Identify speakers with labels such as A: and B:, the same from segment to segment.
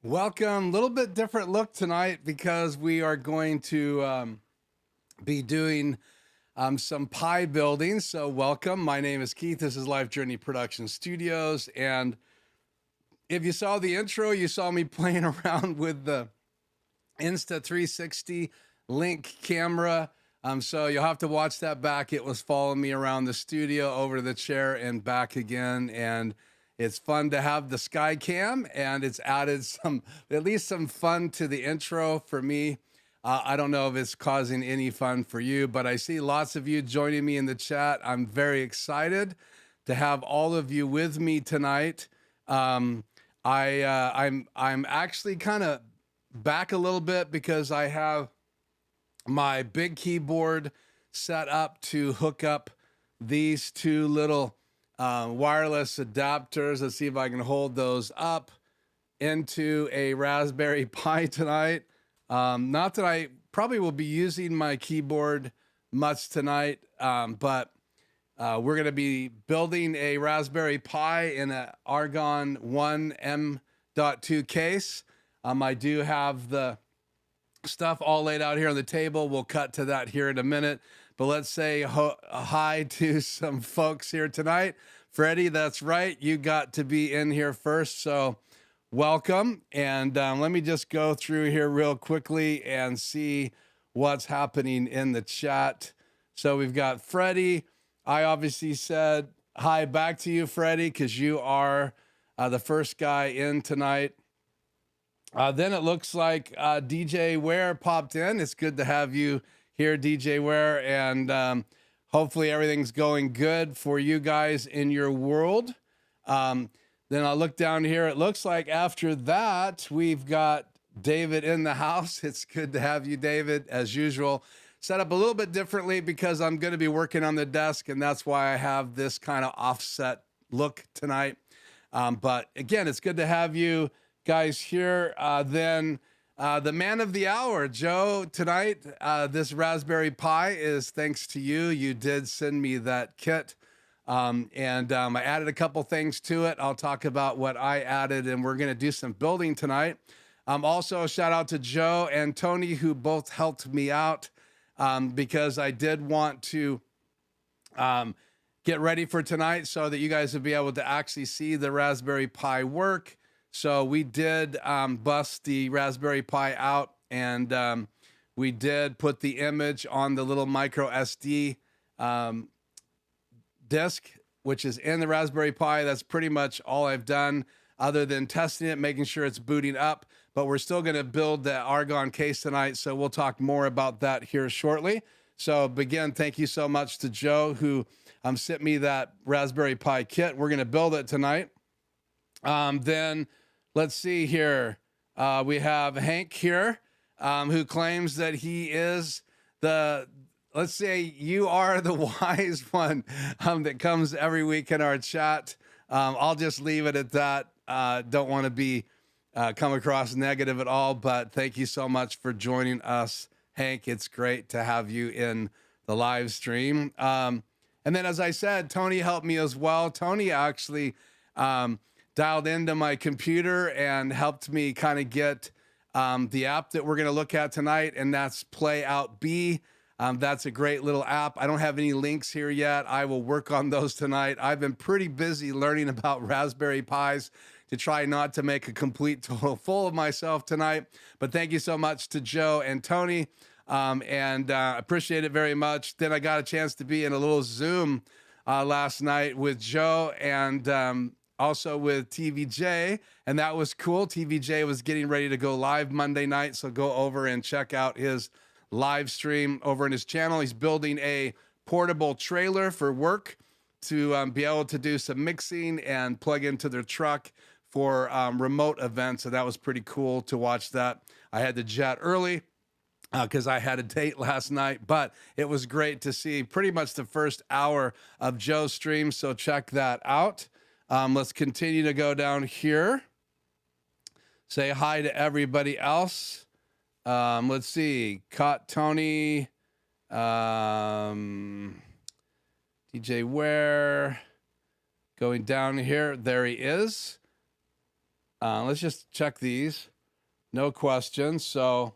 A: Welcome. A little bit different look tonight because we are going to be doing some pie building. So welcome. My name is Keith. This is Life Journey Production Studios. And if you saw the intro, you saw me playing around with the Insta360 Link camera. So you'll have to watch that back. It was following me around the studio, over to the chair and back again. And it's fun to have the sky cam, and it's added at least some fun to the intro for me. I don't know if it's causing any fun for you, but I see lots of you joining me in the chat. I'm very excited to have all of you with me tonight. I'm actually kind of back a little bit because I have my big keyboard set up to hook up these two little wireless adapters. Let's see if I can hold those up into a Raspberry Pi tonight. Not that I probably will be using my keyboard much tonight, but we're going to be building a Raspberry Pi in an Argon One M.2 case. I do have the stuff all laid out here on the table. We'll cut to that here in a minute. But let's say hi to some folks here tonight. Freddie, that's right. You got to be in here first. So welcome. And let me just go through here real quickly and see what's happening in the chat. So we've got Freddie. I obviously said hi back to you, Freddie, because you are the first guy in tonight. Then it looks like DJ Ware popped in. It's good to have you here, DJ Ware, and hopefully everything's going good for you guys in your world. Then I look down here. It looks like after that, we've got David in the house. It's good to have you, David, as usual. Set up a little bit differently because I'm going to be working on the desk, and that's why I have this kind of offset look tonight. But again, it's good to have you guys here. Then the man of the hour, Joe, tonight, this Raspberry Pi is thanks to you. You did send me that kit, and I added a couple things to it. I'll talk about what I added, and we're going to do some building tonight. Also, a shout out to Joe and Tony, who both helped me out because I did want to get ready for tonight so that you guys would be able to actually see the Raspberry Pi work. So we did bust the Raspberry Pi out, and we did put the image on the little micro SD disk, which is in the Raspberry Pi. That's pretty much all I've done other than testing it, making sure it's booting up. But we're still going to build the Argon case tonight, so we'll talk more about that here shortly. So again, thank you so much to Joe, who sent me that Raspberry Pi kit. We're going to build it tonight. Then let's see here. We have Hank here, who claims that he is let's say you are the wise one that comes every week in our chat. I'll just leave it at that. Don't want to be come across negative at all, but thank you so much for joining us, Hank. It's great to have you in the live stream. And then, as I said, Tony helped me as well. Tony actually dialed into my computer and helped me kind of get the app that we're going to look at tonight, and that's PlayOutBee. That's a great little app. I don't have any links here yet. I will work on those tonight. I've been pretty busy learning about Raspberry Pis to try not to make a complete total fool of myself tonight. But thank you so much to Joe and Tony, and appreciate it very much. Then I got a chance to be in a little Zoom last night with Joe and also with TVJ, and that was cool. TVJ was getting ready to go live Monday night, so go over and check out his live stream over in his channel. He's building a portable trailer for work to be able to do some mixing and plug into their truck for remote events. So that was pretty cool to watch that. I had to jet early because I had a date last night, but it was great to see pretty much the first hour of Joe's stream. So check that out. Let's continue to go down here. Say hi to everybody else. Let's see. Caught Tony. DJ Ware. Going down here. There he is. Let's just check these. No questions. So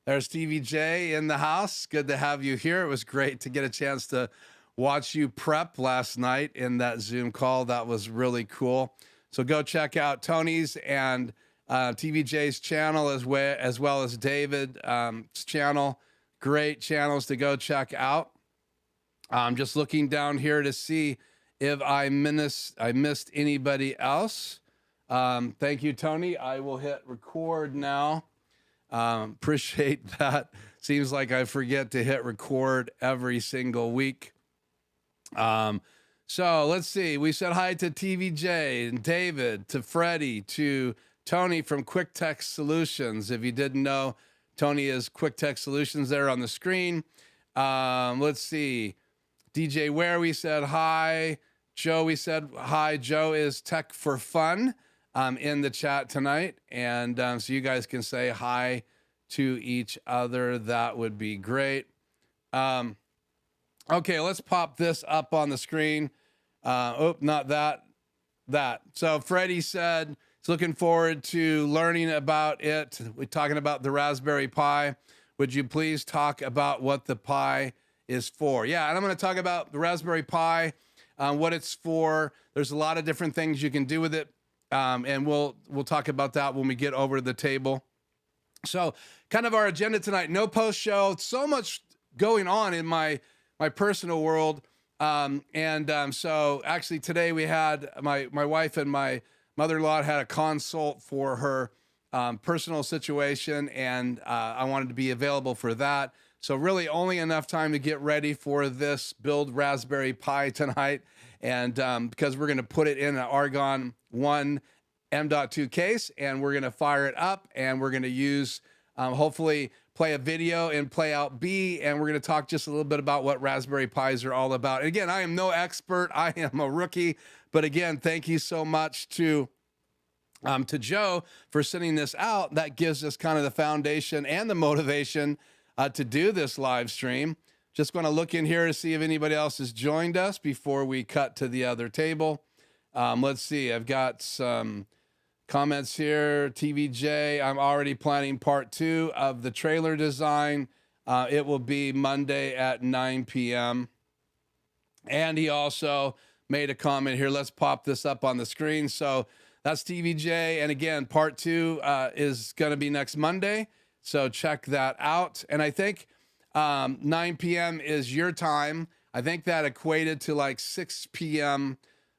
A: there's TVJ in the house. Good to have you here. It was great to get a chance to watch you prep last night in that Zoom call. That was really cool. So go check out Tony's and TVJ's channel as well as David's channel. Great channels to go check out. I'm just looking down here to see if I missed anybody else. Thank you, Tony. I will hit record now. Appreciate that. Seems like I forget to hit record every single week. So let's see. We said hi to TVJ and David, to Freddie, to Tony from Quick Tech Solutions. If you didn't know, Tony is Quick Tech Solutions there on the screen. Let's see. DJ Ware, we said hi. Joe, we said hi. Joe is Tech for Fun in the chat tonight. And so you guys can say hi to each other. That would be great. Okay, let's pop this up on the screen. Not that. So Freddie said he's looking forward to learning about it. We're talking about the Raspberry Pi. Would you please talk about what the Pi is for? Yeah, and I'm going to talk about the Raspberry Pi, what it's for. There's a lot of different things you can do with it, and we'll talk about that when we get over to the table. So kind of our agenda tonight, no post show. So much going on in my personal world. So actually today we had my wife and my mother-in-law had a consult for her personal situation, and I wanted to be available for that. So really only enough time to get ready for this build Raspberry Pi tonight. And because we're going to put it in an Argon One M.2 case, and we're going to fire it up, and we're going to use, hopefully play a video in PlayoutBee, and we're going to talk just a little bit about what Raspberry Pis are all about. And again, I am no expert. I am a rookie. But again, thank you so much to Joe for sending this out. That gives us kind of the foundation and the motivation to do this live stream. Just going to look in here to see if anybody else has joined us before we cut to the other table. Let's see. I've got some comments here. TVJ, I'm already planning part 2 of the trailer design. It will be Monday at 9 p.m. And he also made a comment here. Let's pop this up on the screen. So that's TVJ. And again, part 2 is going to be next Monday. So check that out. And I think 9 p.m. is your time. I think that equated to like 6 p.m.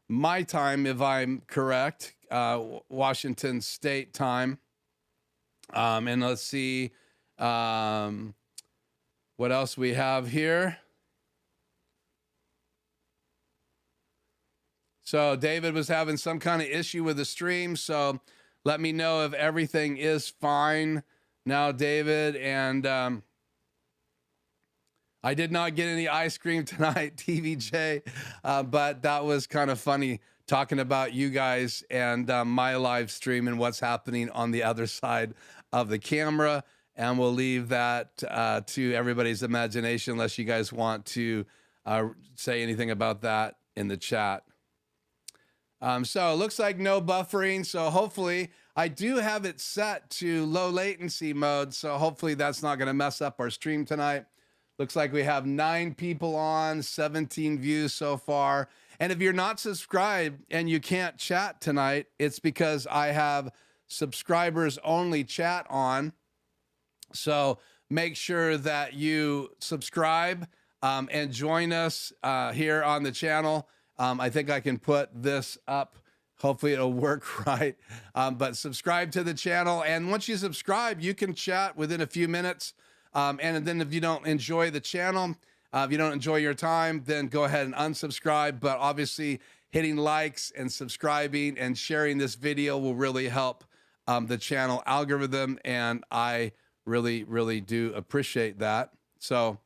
A: my time, if I'm correct, Washington State time. And let's see what else we have here. So David was having some kind of issue with the stream. So let me know if everything is fine now, David. And I did not get any ice cream tonight, TVJ, but that was kind of funny talking about you guys and my live stream and what's happening on the other side of the camera. And we'll leave that to everybody's imagination unless you guys want to say anything about that in the chat. So it looks like no buffering. So hopefully I do have it set to low latency mode. So hopefully that's not going to mess up our stream tonight. Looks like we have 9 people on, 17 views so far. And if you're not subscribed and you can't chat tonight, it's because I have subscribers only chat on. So make sure that you subscribe and join us here on the channel. I think I can put this up. Hopefully it'll work right. But subscribe to the channel. And once you subscribe, you can chat within a few minutes. And then if you don't enjoy the channel, if you don't enjoy your time, then go ahead and unsubscribe. But obviously hitting likes and subscribing and sharing this video will really help the channel algorithm. And I really, really do appreciate that. So,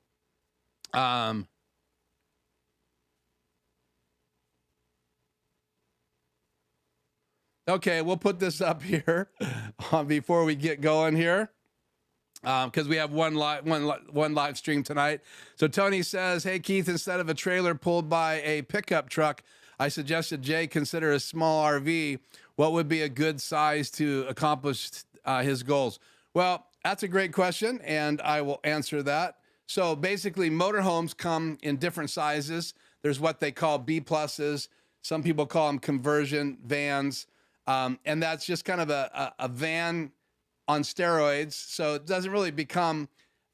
A: okay, we'll put this up here before we get going here. Because we have one live stream tonight. So Tony says, hey, Keith, instead of a trailer pulled by a pickup truck, I suggested Jay consider a small RV what would be a good size to accomplish his goals? Well, that's a great question, and I will answer that. So basically, motorhomes come in different sizes. There's what they call B pluses. Some people call them conversion vans. And that's just kind of a van on steroids. So it doesn't really become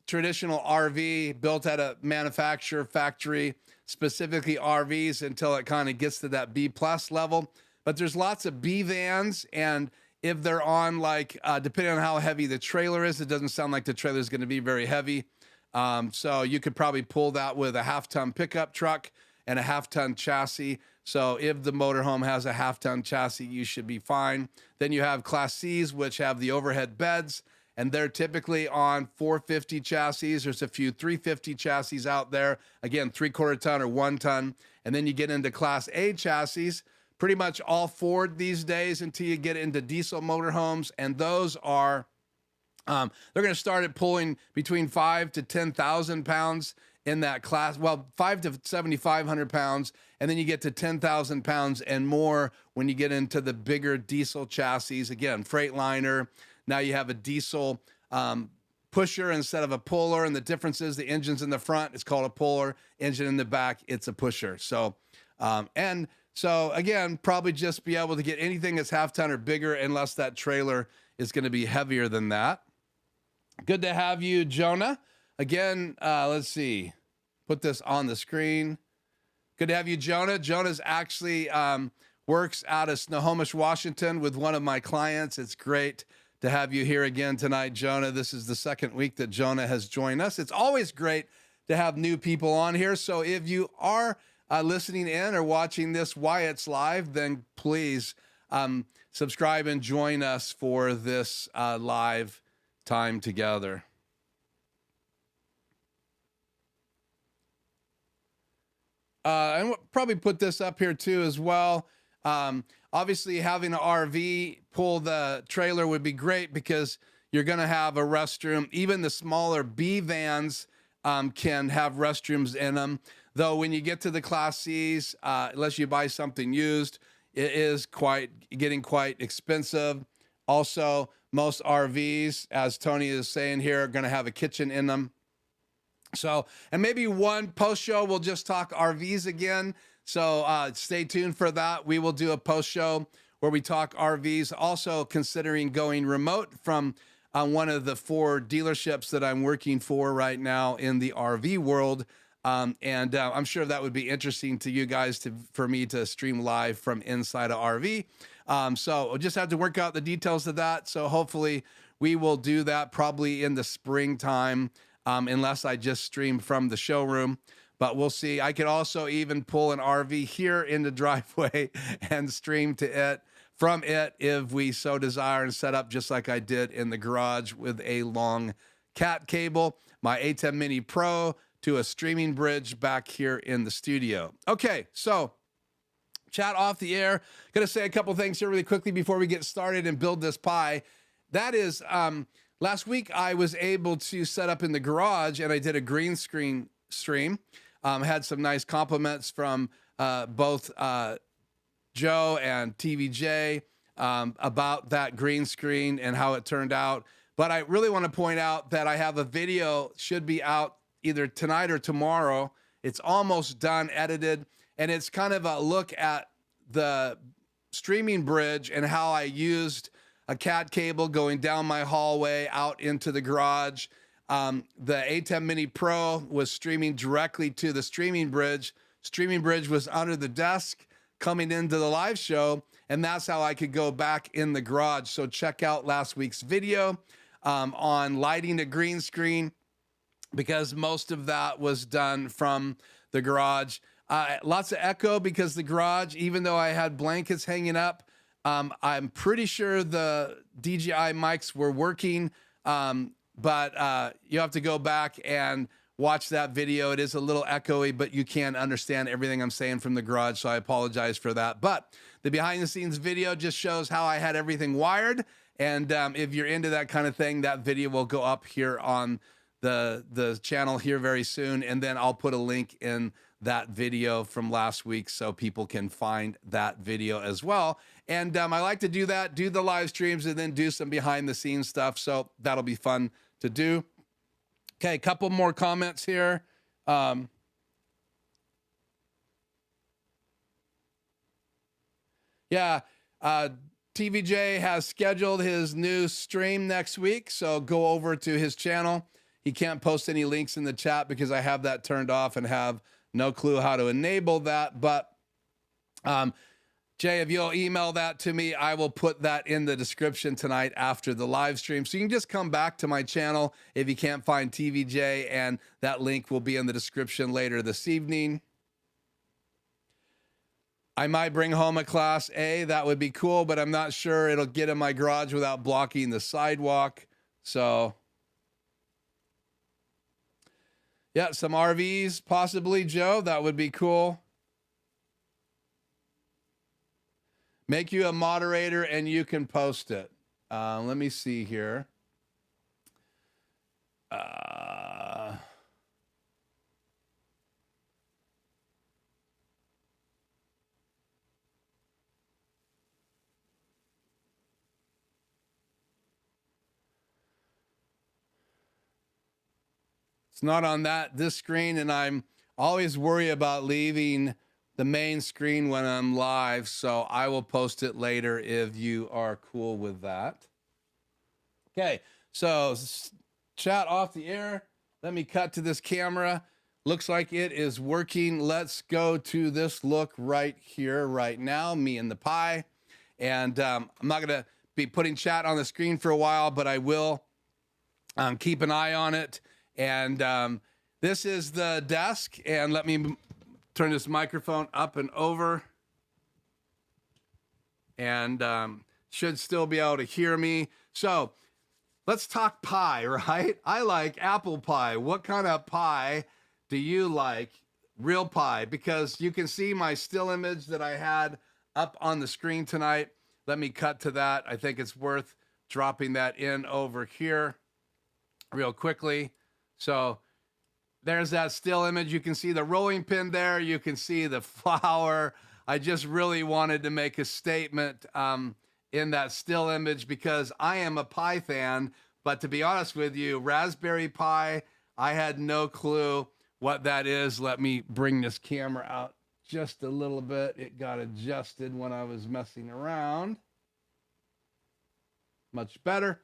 A: traditional RV built at a manufacturer factory, specifically RVs, until it kind of gets to that B plus level. But there's lots of B vans, and if they're on, like, depending on how heavy the trailer is, it doesn't sound like the trailer is going to be very heavy. So you could probably pull that with a half-ton pickup truck and a half-ton chassis. So if the motorhome has a half-ton chassis, you should be fine. Then you have Class Cs, which have the overhead beds, and they're typically on 450 chassis. There's a few 350 chassis out there. Again, 3/4 ton or 1 ton. And then you get into Class A chassis, pretty much all Ford these days, until you get into diesel motorhomes. And those are, they're going to start at pulling between 5 to 10,000 pounds in that class. Well, 5 to 7,500 pounds. And then you get to 10,000 pounds and more when you get into the bigger diesel chassis. Again, Freightliner. Now you have a diesel pusher instead of a puller. And the difference is the engine's in the front, it's called a puller. Engine in the back, it's a pusher. So, so again, probably just be able to get anything that's half-ton or bigger, unless that trailer is going to be heavier than that. Good to have you, Jonah. Again, let's see. Put this on the screen. Good to have you, Jonah. Jonah's actually works out of Snohomish, Washington with one of my clients. It's great to have you here again tonight, Jonah. This is the second week that Jonah has joined us. It's always great to have new people on here. So if you are listening in or watching this while it's live, then please subscribe and join us for this live time together. And we'll probably put this up here too as well. Obviously, having an RV pull the trailer would be great, because you're going to have a restroom. Even the smaller B vans can have restrooms in them. Though when you get to the Class Cs, unless you buy something used, it is getting quite expensive. Also, most RVs, as Tony is saying here, are going to have a kitchen in them. So, and maybe one post show, we'll just talk RVs again. So stay tuned for that. We will do a post show where we talk RVs. Also considering going remote from one of the 4 dealerships that I'm working for right now in the RV world. And I'm sure that would be interesting to you guys for me to stream live from inside a RV. So we'll just have to work out the details of that. So hopefully we will do that probably in the springtime, unless I just stream from the showroom. But we'll see. I could also even pull an RV here in the driveway and stream to it from it if we so desire, and set up just like I did in the garage with a long cat cable, my A10 Mini Pro, to a streaming bridge back here in the studio. Okay, so chat off the air. Gonna say a couple things here really quickly before we get started and build this Pi. That is, last week I was able to set up in the garage, and I did a green screen stream. Had some nice compliments from both Joe and TVJ about that green screen and how it turned out. But I really want to point out that I have a video, should be out either tonight or tomorrow. It's almost done, edited, and it's kind of a look at the streaming bridge and how I used a cat cable going down my hallway out into the garage. The A10 Mini Pro was streaming directly to the streaming bridge. Streaming bridge was under the desk coming into the live show, and that's how I could go back in the garage. So check out last week's video on lighting a green screen, because most of that was done from the garage. Lots of echo because the garage, even though I had blankets hanging up, I'm pretty sure the DJI mics were working, but you have to go back and watch that video. It is a little echoey, but you can understand everything I'm saying from the garage, so I apologize for that. But the behind the scenes video just shows how I had everything wired, and if you're into that kind of thing, that video will go up here on the channel here very soon, and then I'll put a link in that video from last week so people can find that video as well. And I like to do that, do the live streams, and then do some behind the scenes stuff. So that'll be fun to do. Okay, a couple more comments here. TVJ has scheduled his new stream next week, so go over to his channel. He can't post any links in the chat because I have that turned off and have no clue how to enable that. But Jay, if you'll email that to me, I will put that in the description tonight after the live stream. So you can just come back to my channel if you can't find TVJ, and that link will be in the description later this evening. I might bring home a Class A. That would be cool, but I'm not sure it'll get in my garage without blocking the sidewalk. So, yeah, some RVs possibly, Joe. That would be cool. Make you a moderator and you can post it. Let me see here. It's not on this screen, and I'm always worried about leaving the main screen when I'm live, so I will post it later if you are cool with that. Okay, so chat off the air. Let me cut to this camera. Looks like it is working. Let's go to this look right here, right now, me and the Pi. And I'm not going to be putting chat on the screen for a while, but I will keep an eye on it. And this is the desk, and let me turn this microphone up and over, and should still be able to hear me. So let's talk pie, right? I like apple pie. What kind of pie do you like? Real pie, because you can see my still image that I had up on the screen tonight. Let me cut to that. I think it's worth dropping that in over here real quickly. So there's that still image. You can see the rolling pin there. You can see the flower. I just really wanted to make a statement in that still image because I am a Pi fan. But to be honest with you, Raspberry Pi, I had no clue what that is. Let me bring this camera out just a little bit. It got adjusted when I was messing around. Much better.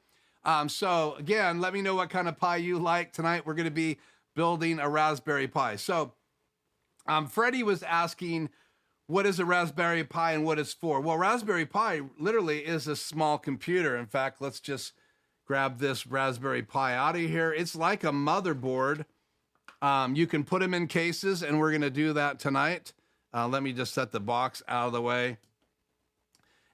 A: So again, let me know what kind of Pi you like. Tonight we're going to be building a Raspberry Pi. So Freddie was asking, what is a Raspberry Pi and what it's for? Well, Raspberry Pi literally is a small computer. In fact, let's just grab this Raspberry Pi out of here. It's like a motherboard. You can put them in cases, and we're going to do that tonight. Let me just set the box out of the way.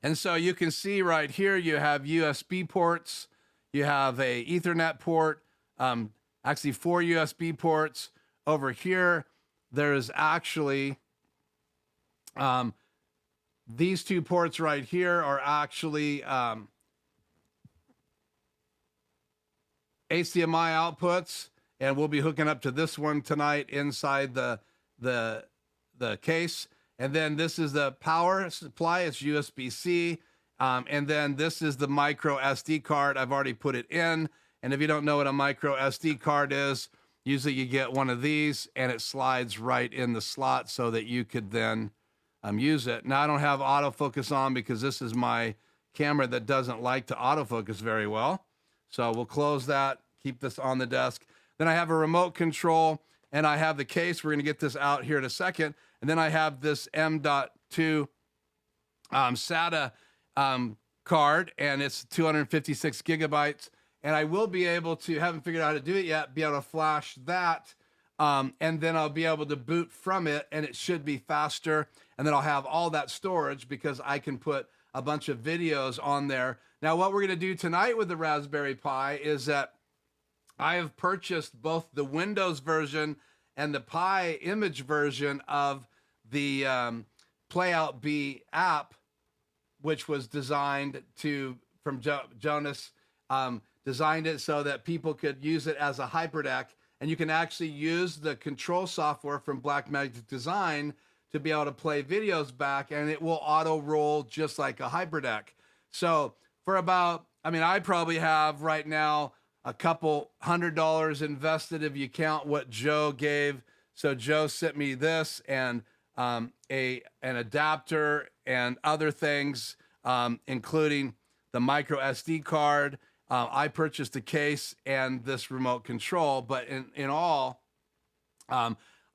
A: And so you can see right here, you have USB ports. You have a Ethernet port, actually 4 USB ports. Over here, there's actually, these 2 ports right here are actually HDMI outputs, and we'll be hooking up to this one tonight inside the case. And then this is the power supply, it's USB-C. And then this is the micro SD card. I've already put it in. And if you don't know what a micro SD card is, usually you get one of these and it slides right in the slot so that you could then use it. Now I don't have autofocus on because this is my camera that doesn't like to autofocus very well. So we'll close that, keep this on the desk. Then I have a remote control and I have the case. We're going to get this out here in a second. And then I have this M.2 SATA card, and it's 256 gigabytes. And I will be able to, haven't figured out how to do it yet, be able to flash that. And then I'll be able to boot from it, and it should be faster. And then I'll have all that storage because I can put a bunch of videos on there. Now, what we're going to do tonight with the Raspberry Pi is that I have purchased both the Windows version and the Pi image version of the PlayoutBee app, which was designed from Jonas, designed it so that people could use it as a hyperdeck. And you can actually use the control software from Blackmagic Design to be able to play videos back, and it will auto roll just like a HyperDeck. So for about, I mean, I probably have right now a couple $100 invested if you count what Joe gave. So Joe sent me this and an adapter and other things, including the micro SD card. I purchased a case and this remote control, but in all,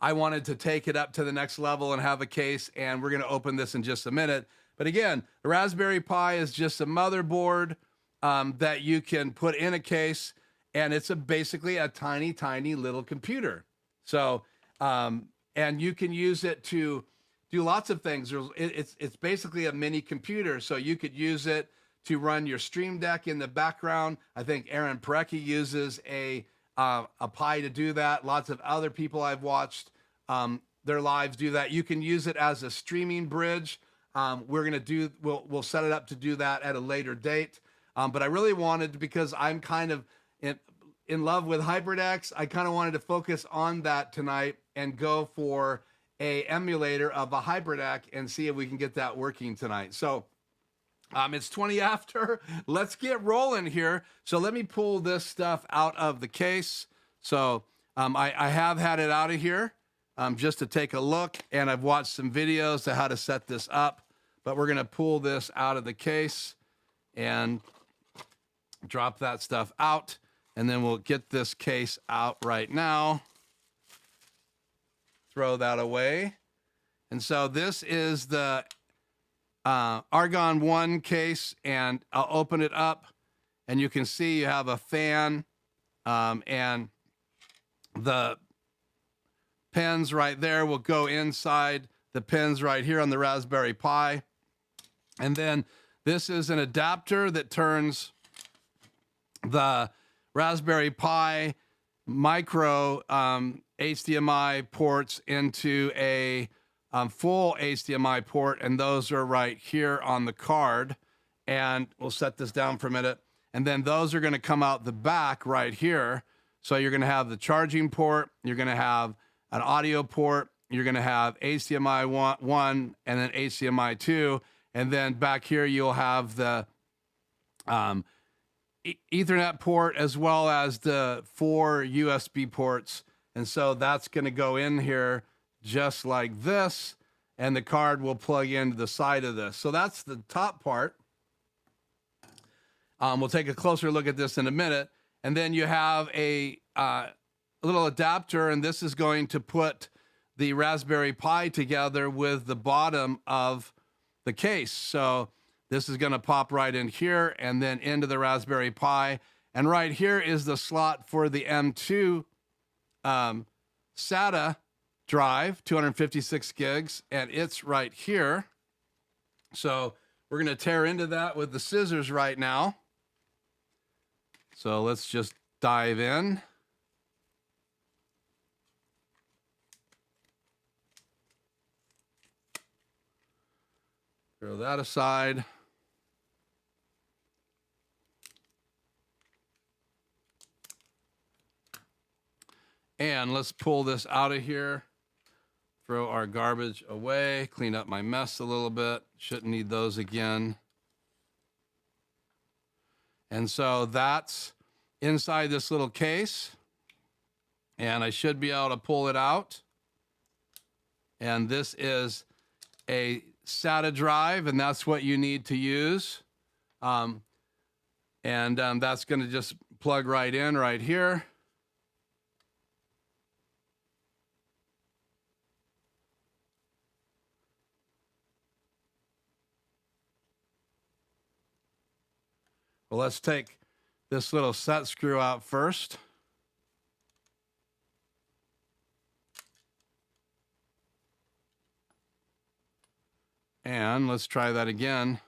A: I wanted to take it up to the next level and have a case, and we're going to open this in just a minute. But again, the Raspberry Pi is just a motherboard that you can put in a case, and it's basically a tiny, tiny little computer. So, and you can use it to do lots of things. It's basically a mini computer, so you could use it to run your Stream Deck in the background. I think Aaron Parecki uses a Pi to do that. Lots of other people I've watched their lives do that. You can use it as a streaming bridge. We'll set it up to do that at a later date. But I really wanted, because I'm kind of in love with HyperDecks, I kind of wanted to focus on that tonight and go for a emulator of a HyperDeck and see if we can get that working tonight. So it's 20 after. Let's get rolling here. So let me pull this stuff out of the case. So I have had it out of here just to take a look, and I've watched some videos to how to set this up. But we're going to pull this out of the case and drop that stuff out, and then we'll get this case out right now. Throw that away. And so this is the Argon One case, and I'll open it up, and you can see you have a fan and the pins right there will go inside the pins right here on the Raspberry Pi. And then this is an adapter that turns the Raspberry Pi micro HDMI ports into a full HDMI port, and those are right here on the card. And we'll set this down for a minute. And then those are going to come out the back right here. So you're going to have the charging port, you're going to have an audio port, you're going to have HDMI 1 and then HDMI 2. And then back here, you'll have the Ethernet port as well as the 4 USB ports. And so that's going to go in here just like this, and the card will plug into the side of this. So that's the top part. We'll take a closer look at this in a minute. And then you have a little adapter, and this is going to put the Raspberry Pi together with the bottom of the case. So this is going to pop right in here and then into the Raspberry Pi. And right here is the slot for the M.2 SATA drive, 256 gigs, and it's right here. So we're going to tear into that with the scissors right now. So let's just dive in. Throw that aside. And let's pull this out of here. Throw our garbage away, clean up my mess a little bit. Shouldn't need those again. And so that's inside this little case. And I should be able to pull it out. And this is a SATA drive, and that's what you need to use. That's going to just plug right in right here. Well, let's take this little set screw out first. And let's try that again.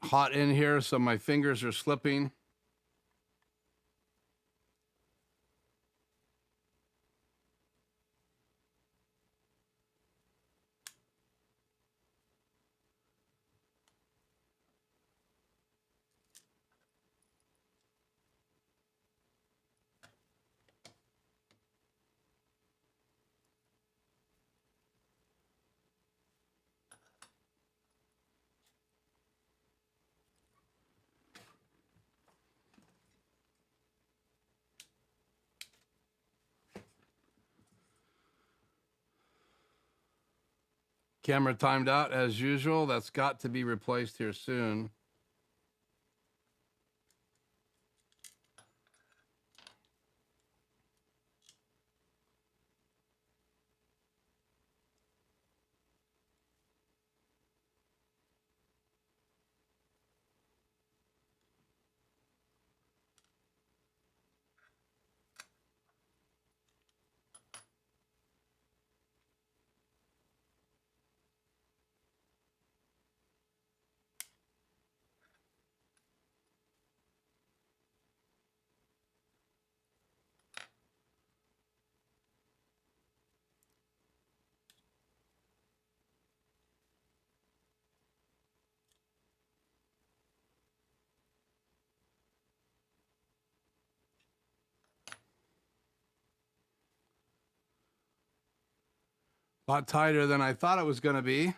A: Hot in here, so my fingers are slipping. Camera timed out as usual. That's got to be replaced here soon. A lot tighter than I thought it was going to be.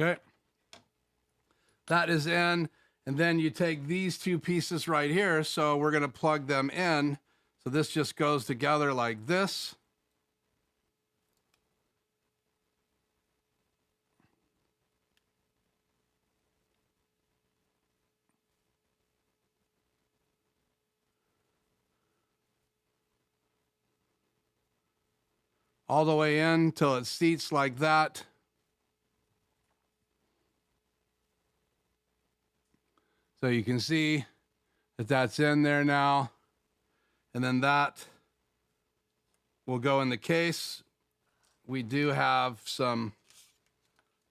A: Okay. That is in. And then you take these two pieces right here. So we're going to plug them in. So this just goes together like this. All the way in till it seats like that. So you can see that that's in there now. And then that will go in the case. We do have some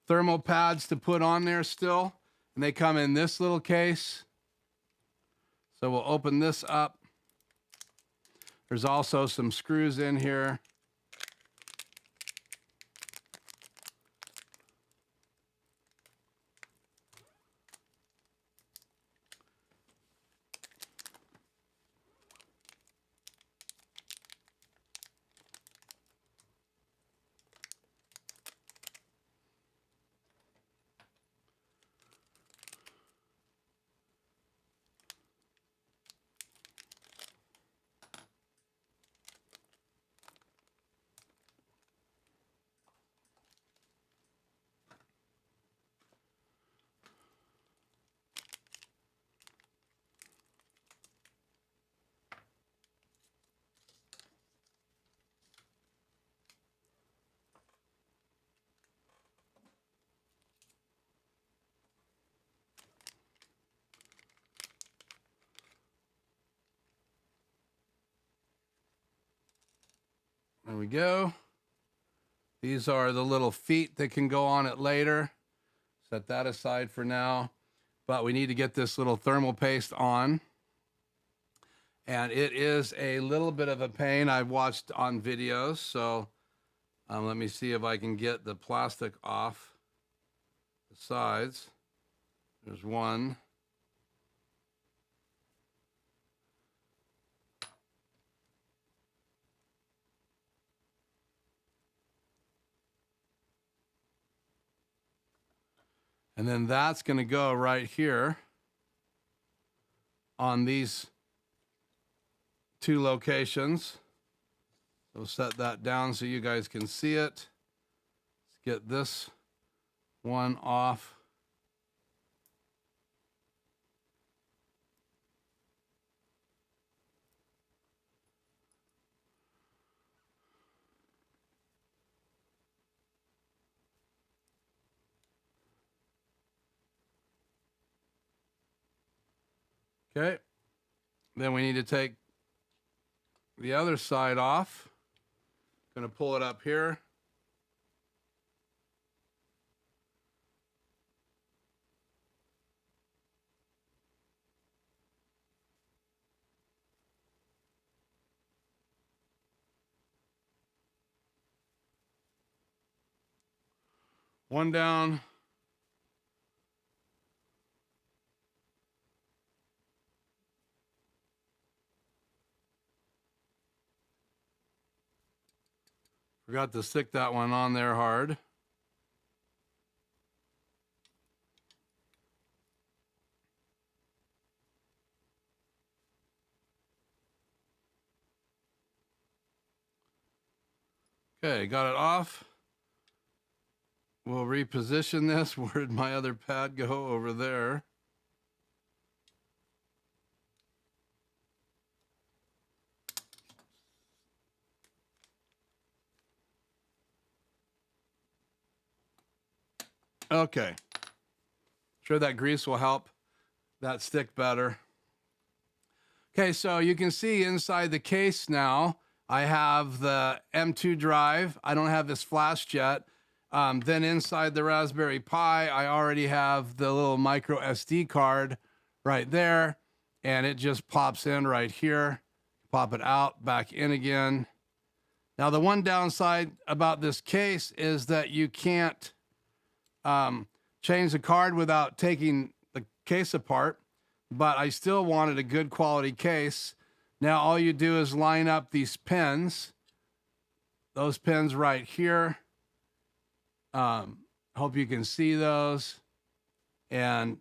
A: thermal pads to put on there still, and they come in this little case. So we'll open this up. There's also some screws in here. There we go. These are the little feet that can go on it later. Set that aside for now. But we need to get this little thermal paste on. And it is a little bit of a pain. I've watched on videos. So let me see if I can get the plastic off the sides. There's one. And then that's going to go right here on these two locations. So set that down so you guys can see it. Let's get this one off. Okay. Then we need to take the other side off. Going to pull it up here. One down. Forgot to stick that one on there hard. Okay, got it off. We'll reposition this. Where did my other pad go? Over there. Okay. Sure that grease will help that stick better. Okay, so you can see inside the case now, I have the M.2 drive. I don't have this flashed yet. Then inside the Raspberry Pi, I already have the little micro SD card right there, and it just pops in right here. Pop it out, back in again. Now, the one downside about this case is that you can't change the card without taking the case apart, but I still wanted a good quality case. Now, all you do is line up these pins, those pins right here. Hope you can see those. And I'm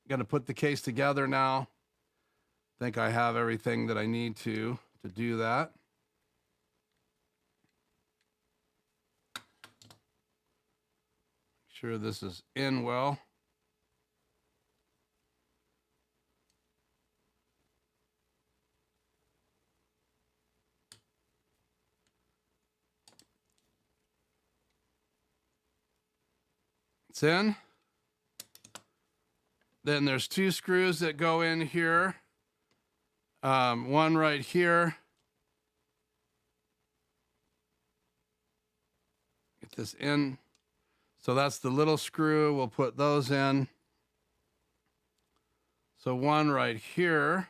A: going to put the case together now. I think I have everything that I need to do that. Make sure this is in well. It's in. Then there's two screws that go in here. One right here. Get this in. So that's the little screw. We'll put those in. So one right here.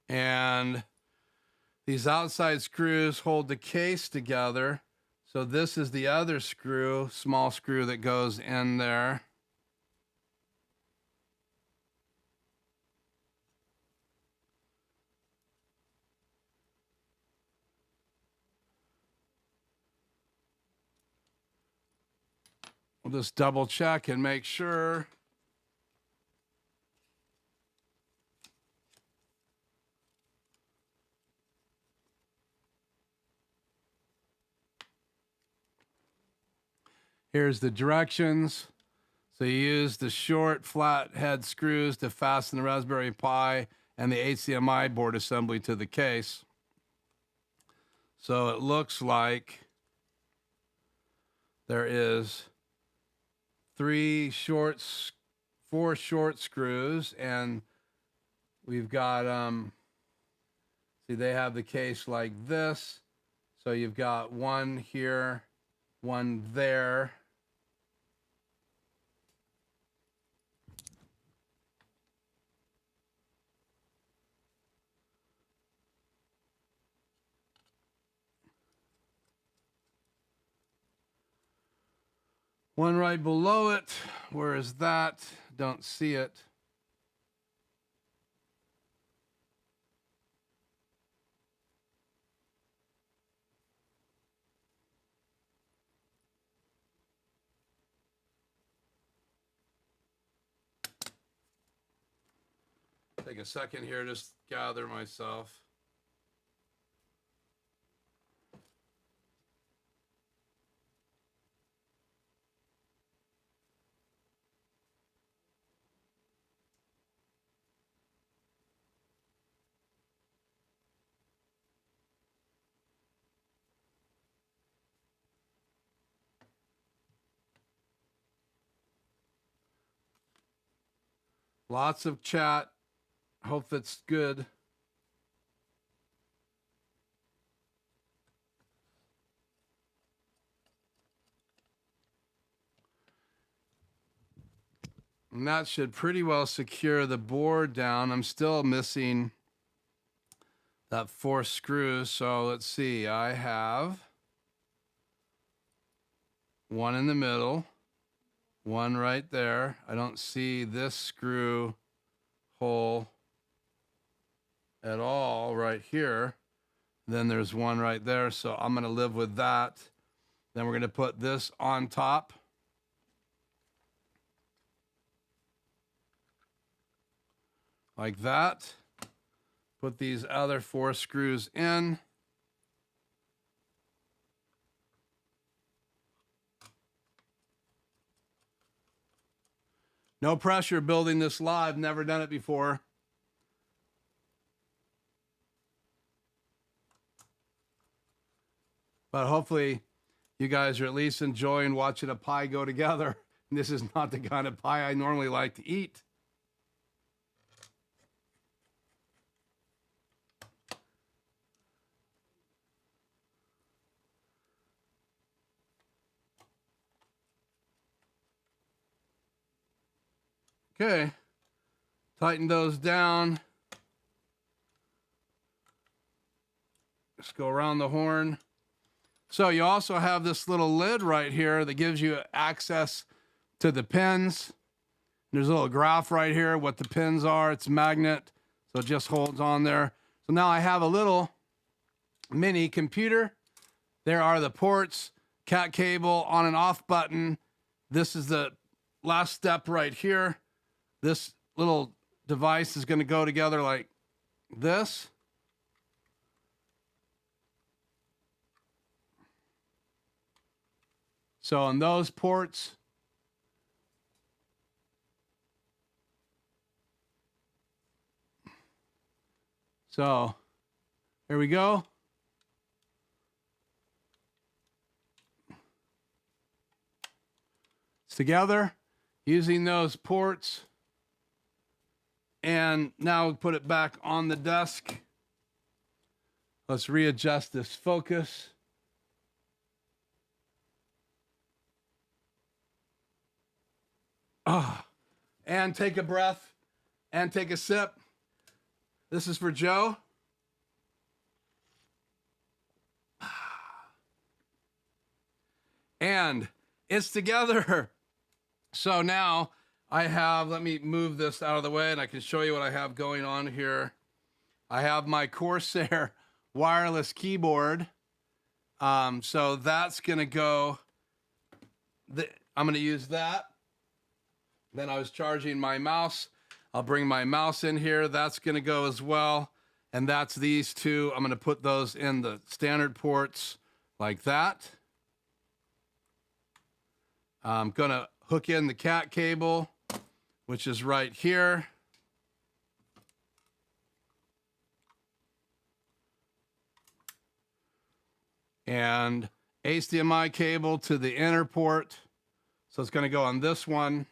A: And these outside screws hold the case together. So this is the other screw, small screw that goes in there. We'll just double check and make sure. Here's the directions. So you use the short flat head screws to fasten the Raspberry Pi and the HDMI board assembly to the case. So it looks like there is four short screws, and we've got, see, they have the case like this. So you've got one here, one there. One right below it. Where is that? Don't see it. Take a second here, just gather myself. Lots of chat. Hope that's good. And that should pretty well secure the board down. I'm still missing that 4 screws. So let's see. I have one in the middle, one right there. I don't see this screw hole at all right here. Then there's one right there, so I'm going to live with that. Then we're going to put this on top. Like that. Put these other 4 screws in. No pressure building this live, never done it before. But hopefully you guys are at least enjoying watching a pie go together. And this is not the kind of pie I normally like to eat. Okay, tighten those down. Just go around the horn. So you also have this little lid right here that gives you access to the pins. There's a little graph right here, what the pins are. It's a magnet, so it just holds on there. So now I have a little mini computer. There are the ports, cat cable, on and off button. This is the last step right here. This little device is going to go together like this. So on those ports, so here we go. It's together using those ports. And now we put it back on the desk. Let's readjust this focus. And take a breath and take a sip. This is for Joe. And it's together. So now I have, let me move this out of the way and I can show you what I have going on here. I have my Corsair wireless keyboard. So that's gonna go, I'm gonna use that. Then I was charging my mouse. I'll bring my mouse in here. That's gonna go as well. And that's these two. I'm gonna put those in the standard ports like that. I'm gonna hook in the cat cable, which is right here. And HDMI cable to the inner port. So it's gonna go on this one.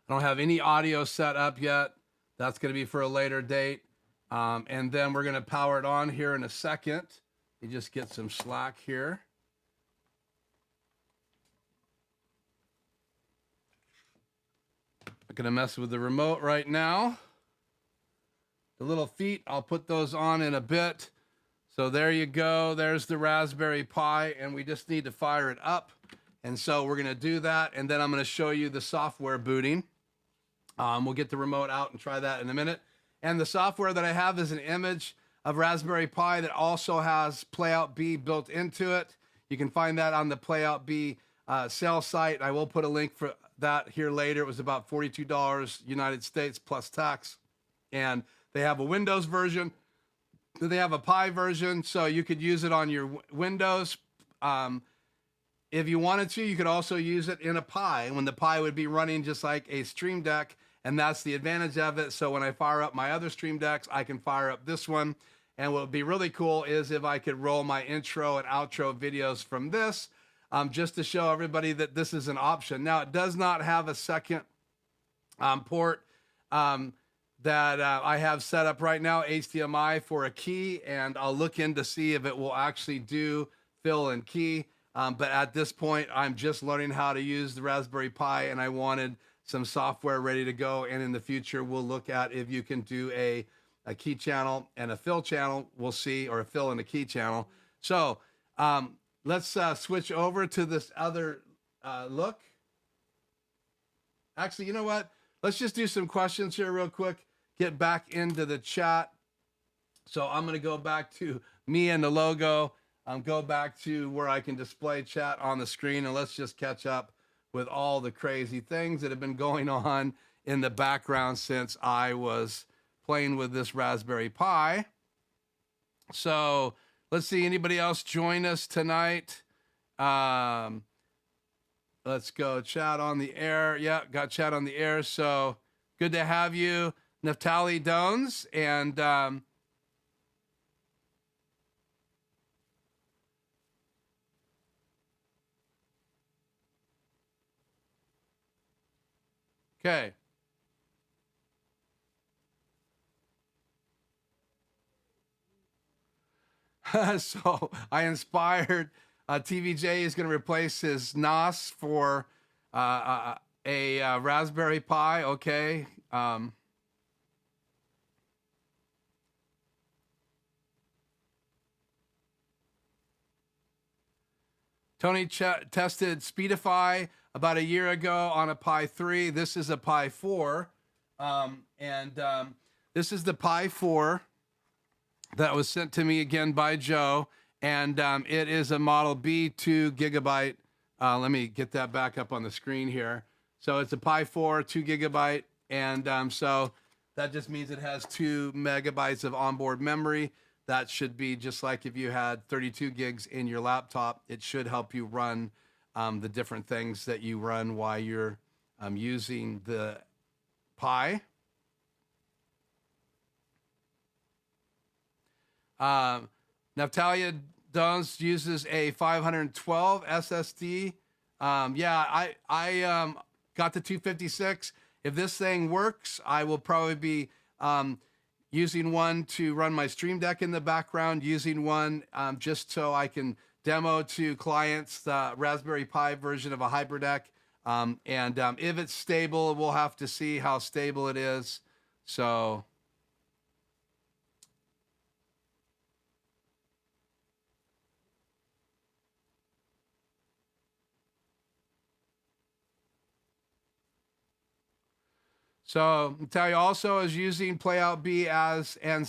A: I don't have any audio set up yet. That's gonna be for a later date. And then we're gonna power it on here in a second. You just get some slack here. Not gonna mess with the remote right now. The little feet, I'll put those on in a bit. So there you go. There's the Raspberry Pi, and we just need to fire it up. And so we're gonna do that, and then I'm gonna show you the software booting. We'll get the remote out and try that in a minute. And the software that I have is an image of Raspberry Pi that also has PlayoutBee built into it. You can find that on the PlayoutBee sales site. I will put a link for that here later. It was about $42 United States plus tax. And they have a Windows version. They have a Pi version, so you could use it on your Windows. If you wanted to, you could also use it in a Pi, when the Pi would be running just like a Stream Deck, and that's the advantage of it. So when I fire up my other Stream Decks, I can fire up this one. And what would be really cool is if I could roll my intro and outro videos from this, just to show everybody that this is an option. Now, it does not have a second port that I have set up right now, HDMI for a key, and I'll look in to see if it will actually do fill and key. But at this point, I'm just learning how to use the Raspberry Pi, and I wanted some software ready to go. And in the future, we'll look at if you can do a key channel and a fill channel. We'll see, or a fill and a key channel. So let's switch over to this other look. Actually, you know what? let's just do some questions here real quick. Get back into the chat. So I'm going to go back to me and the logo. Go back to where I can display chat on the screen, and let's just catch up with all the crazy things that have been going on in the background since I was playing with this Raspberry Pi. So let's see, anybody else join us tonight? Let's go chat on the air. Yeah, got chat on the air. So good to have you, Naftali Dones. And okay. So I inspired TVJ is going to replace his NOS for a Raspberry Pi. Okay. Tony tested Speedify about a year ago on a Pi 3. This is a Pi 4. This is the Pi 4 that was sent to me again by Joe. And it is a Model B 2 gigabyte. Let me get that back up on the screen here. So it's a Pi 4, 2 gigabyte. And so that just means it has 2 megabytes of onboard memory. That should be just like if you had 32 gigs in your laptop. It should help you run the different things that you run while you're using the Pi. Natalia Duns uses a 512 SSD. Yeah, I got the 256. If this thing works, I will probably be using one to run my Stream Deck in the background, using one just so I can demo to clients the Raspberry Pi version of a HyperDeck. If it's stable, we'll have to see how stable it is. So Natalia also is using PlayoutBee and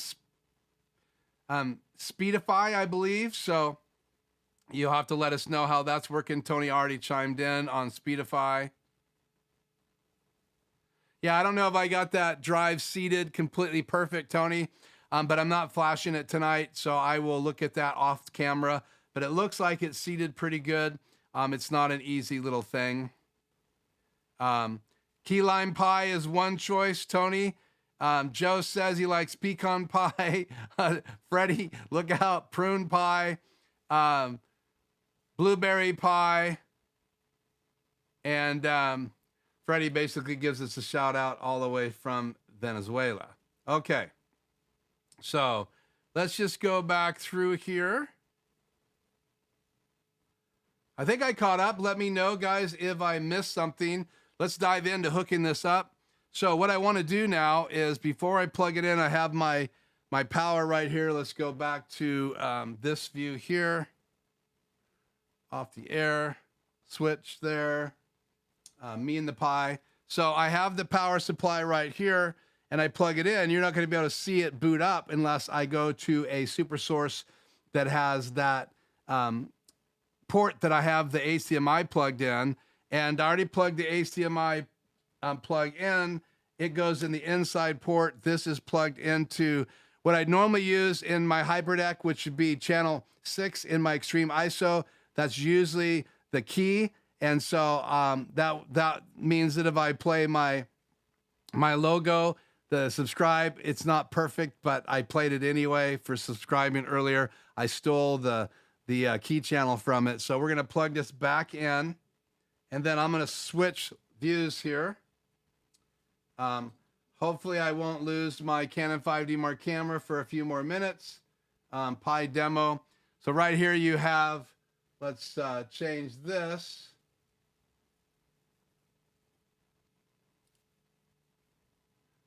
A: Speedify, I believe. So you'll have to let us know how that's working. Tony already chimed in on Speedify. Yeah, I don't know if I got that drive seated completely perfect, Tony, but I'm not flashing it tonight, so I will look at that off camera. But it looks like it's seated pretty good. It's not an easy little thing. Key lime pie is one choice, Tony. Joe says he likes pecan pie. Freddie, look out, prune pie, blueberry pie. And Freddie basically gives us a shout out all the way from Venezuela. Okay, so let's just go back through here. I think I caught up. Let me know, guys, if I missed something. Let's dive into hooking this up. So what I want to do now is before I plug it in, I have my power right here. Let's go back to this view here. Off the air, switch there, me and the Pi. So I have the power supply right here and I plug it in. You're not going to be able to see it boot up unless I go to a super source that has that port that I have the HDMI plugged in. And I already plugged the HDMI plug in. It goes in the inside port. This is plugged into what I normally use in my HyperDeck, which would be channel 6 in my Extreme ISO. That's usually the key. And so that means that if I play my logo, the subscribe, it's not perfect, but I played it anyway for subscribing earlier. I stole the key channel from it. So we're going to plug this back in. And then I'm going to switch views here. Hopefully I won't lose my Canon 5D Mark camera for a few more minutes. Pi demo. So right here you have, let's change this.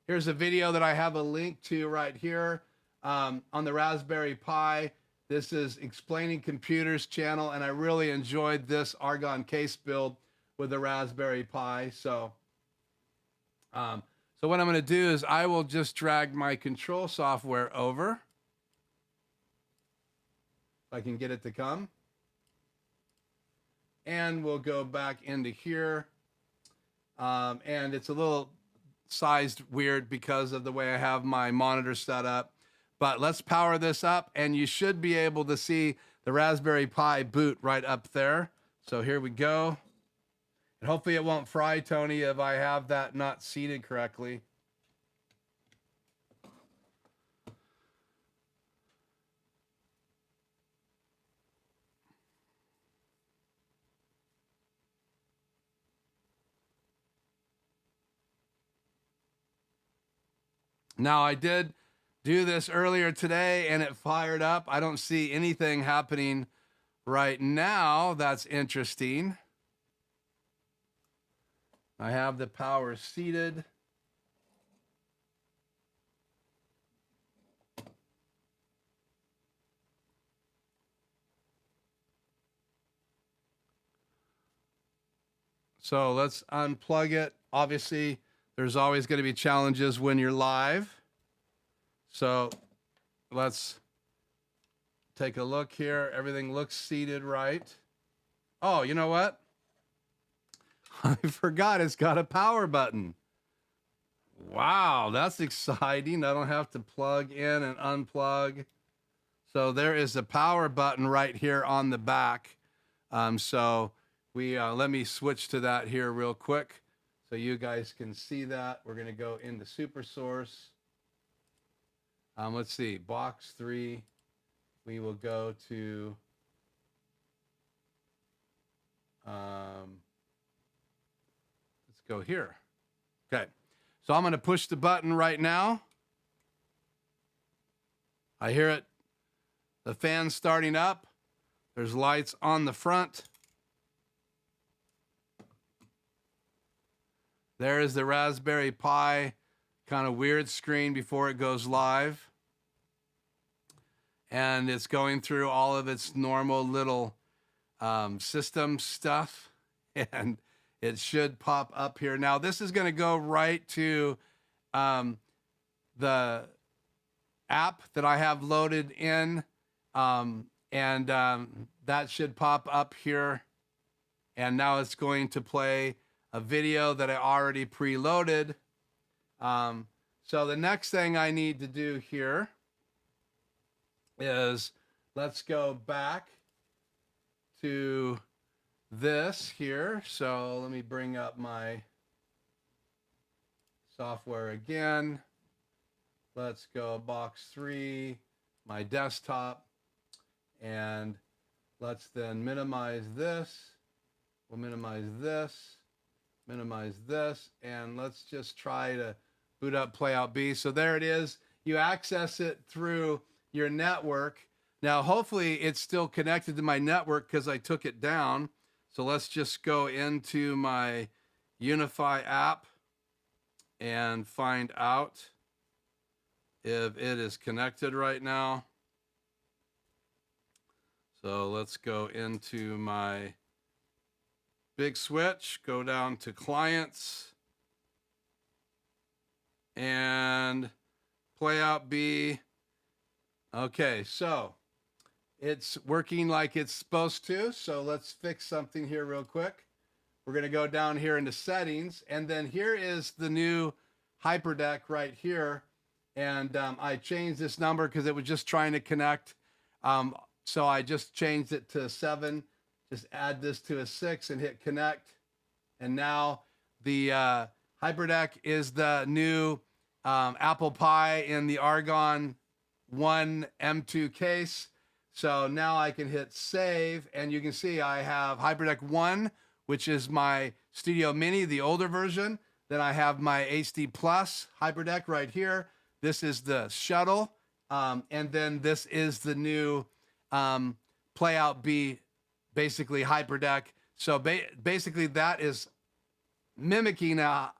A: Here's a video that I have a link to right here on the Raspberry Pi. This is Explaining Computers channel, and I really enjoyed this Argon case build with the Raspberry Pi. So So what I'm going to do is I will just drag my control software over. If I can get it to come. And we'll go back into here. And it's a little sized weird because of the way I have my monitor set up. But let's power this up, and you should be able to see the Raspberry Pi boot right up there. So here we go. And hopefully it won't fry, Tony, if I have that not seated correctly. Now, I did do this earlier today, and it fired up. I don't see anything happening right now. That's interesting. I have the power seated. So let's unplug it. Obviously, there's always going to be challenges when you're live. So let's take a look here. Everything looks seated right. Oh, you know what? I forgot it's got a power button. Wow, that's exciting. I don't have to plug in and unplug. So there is a power button right here on the back. So let me switch to that here real quick so you guys can see that. We're going to go into Super Source. Let's see, box 3. We will go to let's go here. Okay, so I'm going to push the button right now. I hear it. The fan's starting up. There's lights on the front. There is the Raspberry Pi kind of weird screen before it goes live. And it's going through all of its normal little system stuff. And it should pop up here. Now, this is going to go right to the app that I have loaded in. That should pop up here. And now it's going to play a video that I already preloaded. So the next thing I need to do here is let's go back to this here. So let me bring up my software again. Let's go box 3, my desktop, and let's then minimize this. We'll minimize this, and let's just try to boot up PlayoutBee. So there it is. You access it through your network. Now, hopefully it's still connected to my network because I took it down. So let's just go into my Unify app and find out if it is connected right now. So let's go into my big switch, go down to clients, and PlayoutBee. Okay, so it's working like it's supposed to. So let's fix something here real quick. We're going to go down here into settings, and then here is the new HyperDeck right here. And I changed this number because it was just trying to connect. So I just changed it to 7. Just add this to a 6 and hit connect. And now the HyperDeck is the new Apple Pi in the Argon One M.2 case. So now I can hit save, and you can see I have HyperDeck 1, which is my Studio Mini, the older version. Then I have my HD Plus HyperDeck right here. This is the shuttle. And then this is the new PlayoutBee, basically HyperDeck. So basically that is mimicking a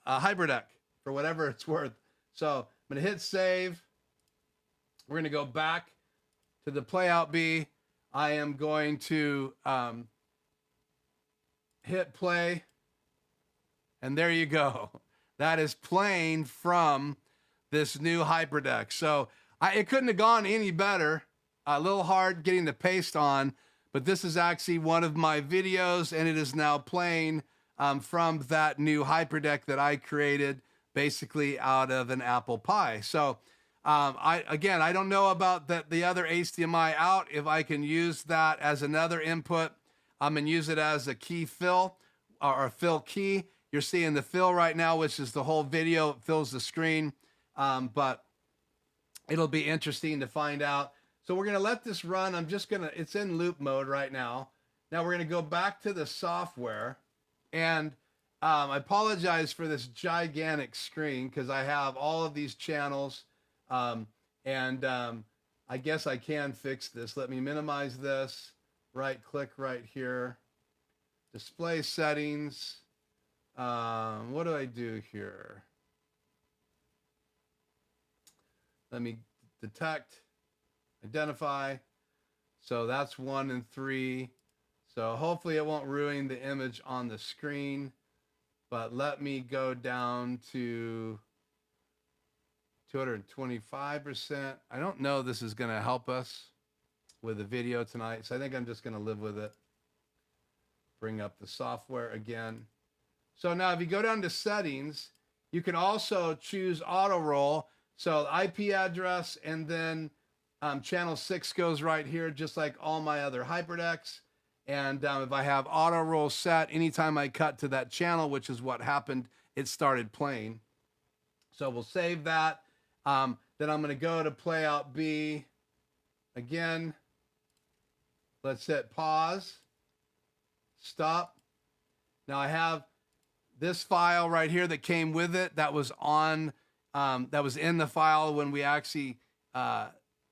A: HyperDeck for whatever it's worth. So I'm going to hit save. We're going to go back to the PlayoutBee. I am going to hit play. And there you go. that is playing from this new HyperDeck. So it couldn't have gone any better. A little hard getting the paste on, but this is actually one of my videos, and it is now playing from that new HyperDeck that I created basically out of an apple pie. So I don't know about the other HDMI out, if I can use that as another input and use it as a key fill or a fill key. You're seeing the fill right now, which is the whole video. It fills the screen, but it'll be interesting to find out. So we're gonna let this run. It's in loop mode right now. Now we're gonna go back to the software, and I apologize for this gigantic screen because I have all of these channels, I guess I can fix this. Let me minimize this, right click right here, display settings. What do I do here? Let me detect, identify. So that's 1 and 3. So hopefully it won't ruin the image on the screen, but let me go down to 225%. I don't know this is going to help us with the video tonight, so I think I'm just going to live with it. Bring up the software again. So now if you go down to settings, you can also choose auto roll. So IP address, and then channel 6 goes right here, just like all my other HyperDecks. And if I have auto roll set, anytime I cut to that channel, which is what happened, it started playing. So we'll save that. Then I'm going to go to PlayoutBee again. Let's hit pause, stop. Now I have this file right here that came with it. That was on, that was in the file when we actually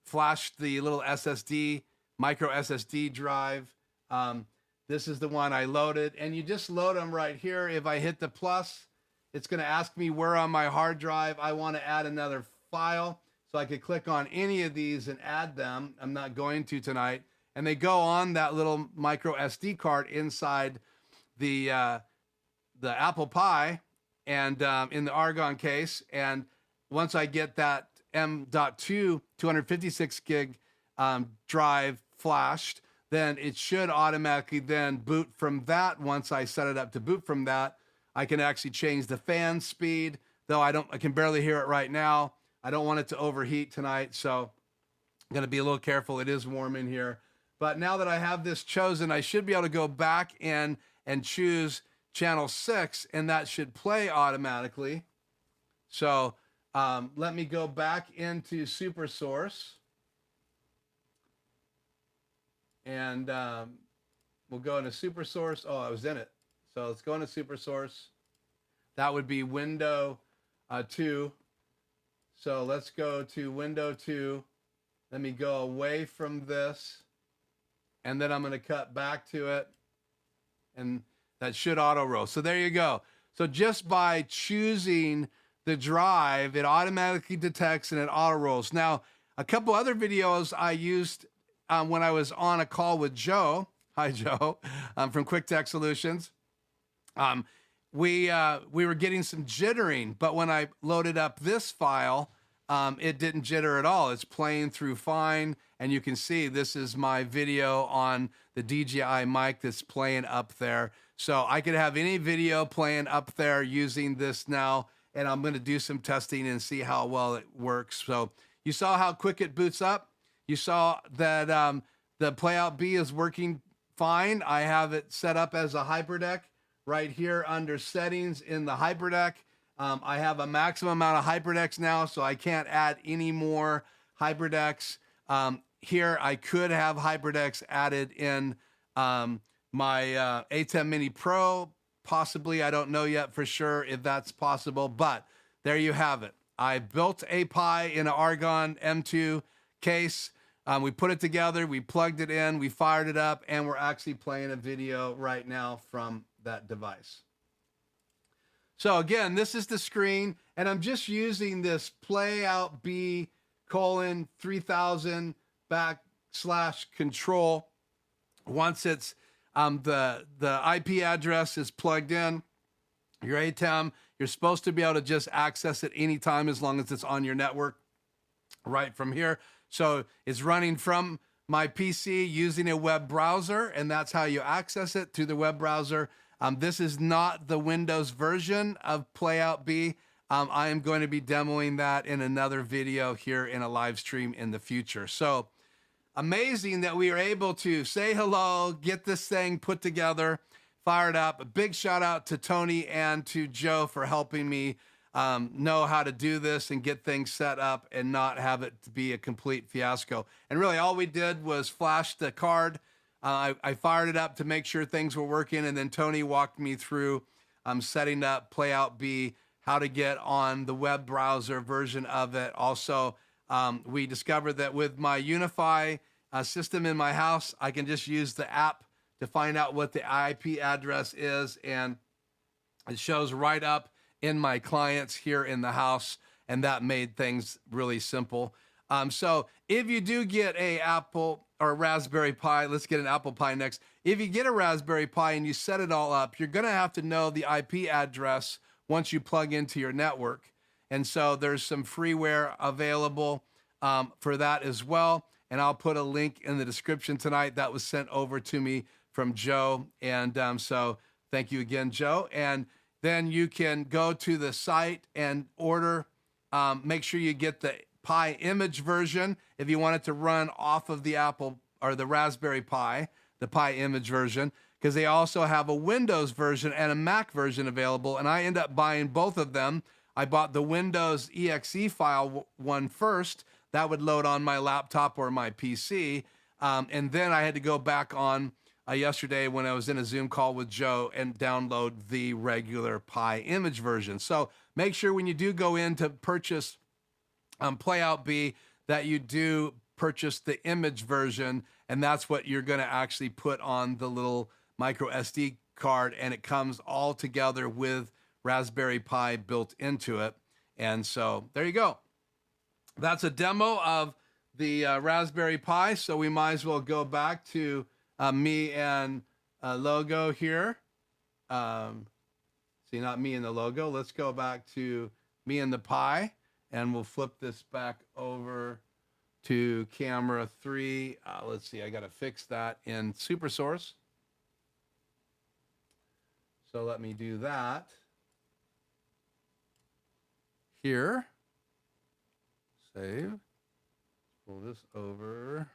A: flashed the little SSD, micro SSD drive. This is the one I loaded, and you just load them right here. If I hit the plus, it's going to ask me where on my hard drive I want to add another file. So I could click on any of these and add them. I'm not going to tonight. And they go on that little micro SD card inside the Apple Pi and in the Argon case. And once I get that M.2 256 gig drive flashed, then it should automatically then boot from that. Once I set it up to boot from that, I can actually change the fan speed, though I can barely hear it right now. I don't want it to overheat tonight, so I'm gonna be a little careful. It is warm in here. But now that I have this chosen, I should be able to go back in and choose channel 6, and that should play automatically. So let me go back into SuperSource. And we'll go into SuperSource. Oh, I was in it. So let's go into SuperSource. That would be window 2. So let's go to window 2. Let me go away from this. And then I'm going to cut back to it. And that should auto roll. So there you go. So just by choosing the drive, it automatically detects and it auto rolls. Now, a couple other videos I used when I was on a call with Joe. Hi, Joe, from Quick Tech Solutions. We were getting some jittering, but when I loaded up this file, it didn't jitter at all. It's playing through fine, and you can see this is my video on the DJI mic that's playing up there. So I could have any video playing up there using this now, and I'm going to do some testing and see how well it works. So you saw how quick it boots up. You saw that the PlayoutBee is working fine. I have it set up as a HyperDeck right here under settings in the HyperDeck. I have a maximum amount of HyperDecks now, so I can't add any more HyperDecks. Here, I could have HyperDecks added in my A10 Mini Pro, possibly. I don't know yet for sure if that's possible, but there you have it. I built a Pi in an Argon M.2 case. We put it together, we plugged it in, we fired it up, and we're actually playing a video right now from that device. So again, this is the screen, and I'm just using this PlayoutBee :3000 /control. Once it's the IP address is plugged in, Your ATEM, you're supposed to be able to just access it anytime as long as it's on your network right from here. So it's running from my PC using a web browser, and that's how you access it, through the web browser. This is not the Windows version of PlayoutBee. I am going to be demoing that in another video here in a live stream in the future. So amazing that we are able to say hello, get this thing put together, fired up. A big shout out to Tony and to Joe for helping me know how to do this and get things set up and not have it be a complete fiasco. And really all we did was flash the card. I fired it up to make sure things were working, and then Tony walked me through setting up PlayoutBee, how to get on the web browser version of it. Also, we discovered that with my Unify system in my house, I can just use the app to find out what the IP address is, and it shows right up in my clients here in the house, and that made things really simple. So if you do get a Apple or Raspberry Pi, let's get an Apple Pi next. If you get a Raspberry Pi and you set it all up, you're gonna have to know the IP address once you plug into your network. And so there's some freeware available for that as well. And I'll put a link in the description tonight. That was sent over to me from Joe. And so thank you again, Joe. And then you can go to the site and order, make sure you get the Pi image version if you want it to run off of the Apple or the Raspberry Pi, the Pi image version, because they also have a Windows version and a Mac version available. And I end up buying both of them. I bought the Windows exe file one first. That would load on my laptop or my PC. And then I had to go back on yesterday when I was in a Zoom call with Joe and download the regular Pi image version. So make sure when you do go in to purchase PlayoutBee that you do purchase the image version, and that's what you're going to actually put on the little micro SD card, and it comes all together with Raspberry Pi built into it. And so there you go. That's a demo of the Raspberry Pi. So we might as well go back to me and logo here. See, not me and the logo. Let's go back to me and the Pi, and we'll flip this back over to camera 3. Let's see, I got to fix that in SuperSource. So let me do that here. Save. Pull this over.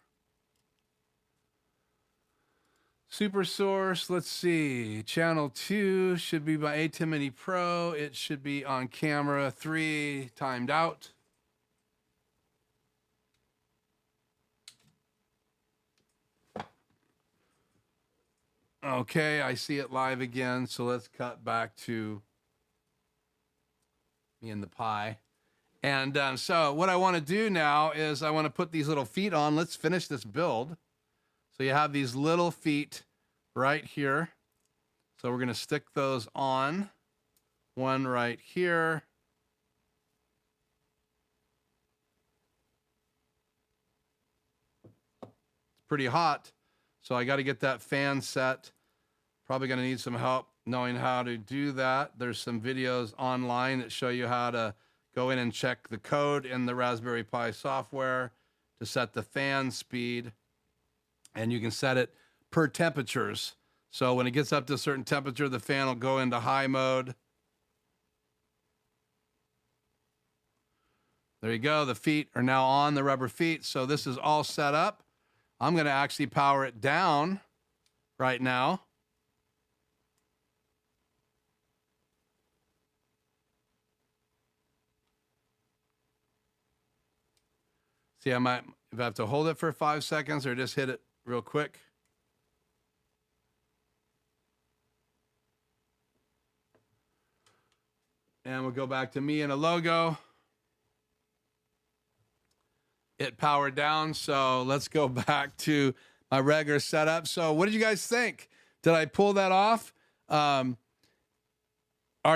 A: SuperSource, let's see. Channel 2 should be by ATEM Mini Pro. It should be on camera 3, timed out. Okay, I see it live again. So let's cut back to me and the Pi. And so what I want to do now is I want to put these little feet on. Let's finish this build. So you have these little feet right here. So we're going to stick those on. One right here. It's pretty hot. So I got to get that fan set. Probably going to need some help knowing how to do that. There's some videos online that show you how to go in and check the code in the Raspberry Pi software to set the fan speed. And you can set it per temperatures. So when it gets up to a certain temperature, the fan will go into high mode. There you go. The feet are now on, the rubber feet. So this is all set up. I'm going to actually power it down right now. See, I might, if I have to hold it for 5 seconds or just hit it real quick. And we'll go back to me and a logo. It powered down, so let's go back to my regular setup. So what did you guys think? Did I pull that off? Are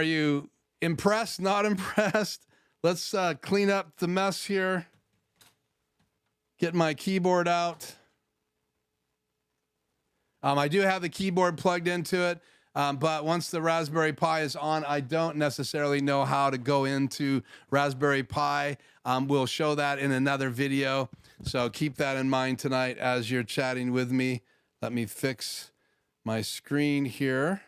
A: you impressed, not impressed? Let's clean up the mess here. Get my keyboard out. I do have the keyboard plugged into it. But once the Raspberry Pi is on, I don't necessarily know how to go into Raspberry Pi. We'll show that in another video. So keep that in mind tonight as you're chatting with me. Let me fix my screen here.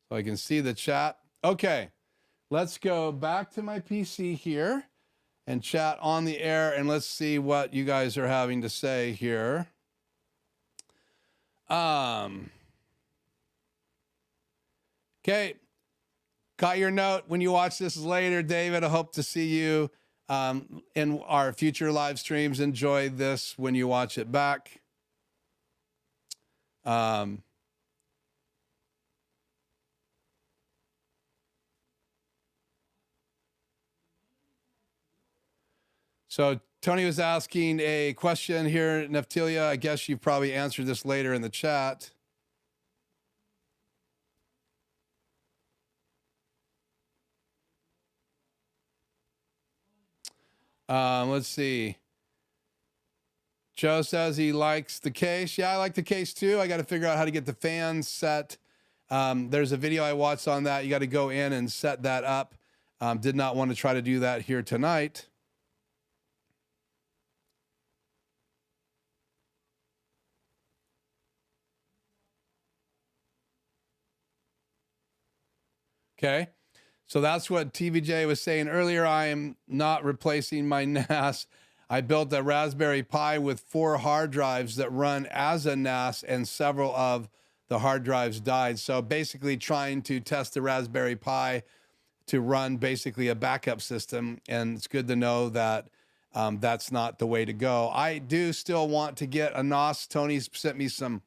A: So I can see the chat. Okay, let's go back to my PC here and chat on the air, and let's see what you guys are having to say here. Okay, got your note. When you watch this later, David, I hope to see you in our future live streams. Enjoy this when you watch it back. So Tony was asking a question here, Neftilia. I guess you've probably answered this later in the chat. Let's see. Joe says he likes the case. Yeah, I like the case too. I got to figure out how to get the fans set. There's a video I watched on that. You got to go in and set that up. Did not want to try to do that here tonight. Okay, so that's what TVJ was saying earlier. I am not replacing my NAS. I built a Raspberry Pi with 4 hard drives that run as a NAS, and several of the hard drives died. So basically trying to test the Raspberry Pi to run basically a backup system. And it's good to know that that's not the way to go. I do still want to get a NAS. Tony's sent me some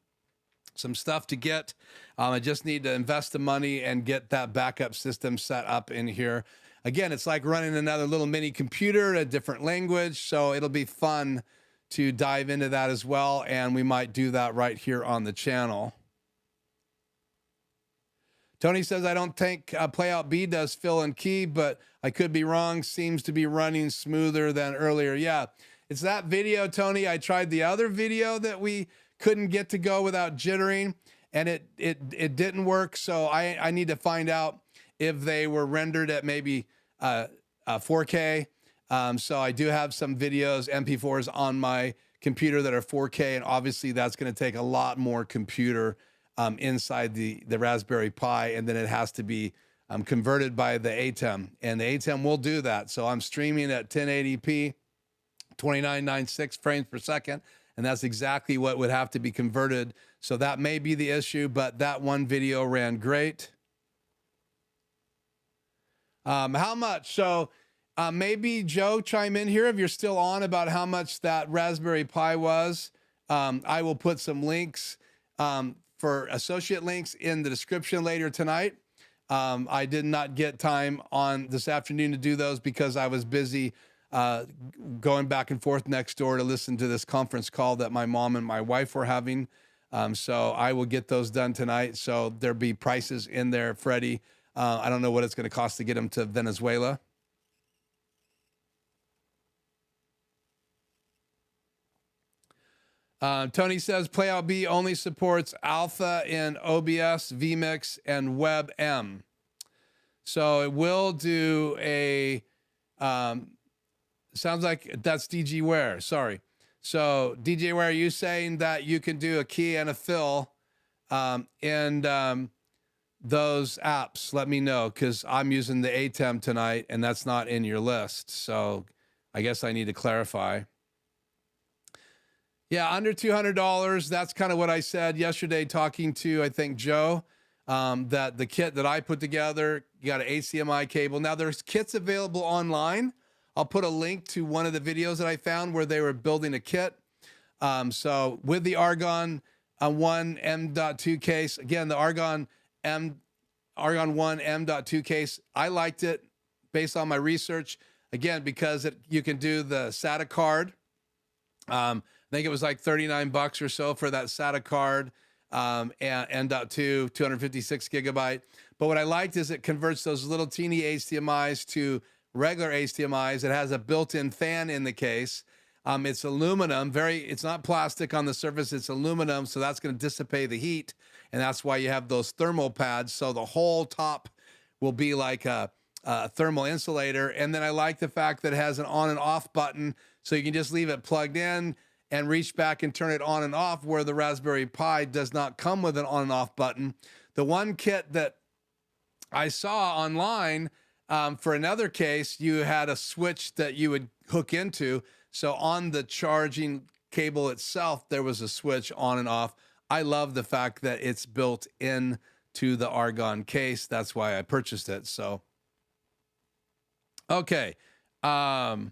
A: stuff to get. I just need to invest the money and get that backup system set up in here. Again, it's like running another little mini computer, a different language. So it'll be fun to dive into that as well. And we might do that right here on the channel. Tony says, I don't think PlayoutBee does fill and key, but I could be wrong. Seems to be running smoother than earlier. Yeah, it's that video, Tony. I tried the other video that we couldn't get to go without jittering, and it didn't work. So I need to find out if they were rendered at maybe 4K. So I do have some videos, MP4s on my computer that are 4K, and obviously that's going to take a lot more computer inside the Raspberry Pi, and then it has to be converted by the ATEM, and the ATEM will do that. So I'm streaming at 1080p, 2996 frames per second, and that's exactly what would have to be converted. So that may be the issue, but that one video ran great. How much? So maybe Joe chime in here if you're still on about how much that Raspberry Pi was. I will put some links for associate links in the description later tonight. I did not get time on this afternoon to do those because I was busy going back and forth next door to listen to this conference call that my mom and my wife were having. So I will get those done tonight. So there'll be prices in there, Freddie. I don't know what it's going to cost to get them to Venezuela. Tony says PlayoutBee only supports Alpha in OBS, vMix, and WebM. So it will do a, sounds like that's DJ Ware, sorry. So DJ Ware, are you saying that you can do a key and a fill in those apps? Let me know, because I'm using the ATEM tonight and that's not in your list. So I guess I need to clarify. Yeah, under $200. That's kind of what I said yesterday talking to, I think, Joe, that the kit that I put together, you got an HDMI cable. Now, there's kits available online. I'll put a link to one of the videos that I found where they were building a kit. So with the Argon One M.2 case, again, the Argon One M.2 case, I liked it based on my research. Again, because you can do the SATA card. I think it was like $39 or so for that SATA card, and M.2, 256 gigabyte. But what I liked is it converts those little teeny HDMIs to regular HDMIs. It has a built-in fan in the case. It's aluminum, it's not plastic on the surface, it's aluminum, so that's going to dissipate the heat, and that's why you have those thermal pads, so the whole top will be like a thermal insulator. And then I like the fact that it has an on and off button, so you can just leave it plugged in and reach back and turn it on and off, where the Raspberry Pi does not come with an on and off button. The one kit that I saw online, for another case, you had a switch that you would hook into. So on the charging cable itself, there was a switch on and off. I love the fact that it's built in to the Argon case. That's why I purchased it. So, okay. Can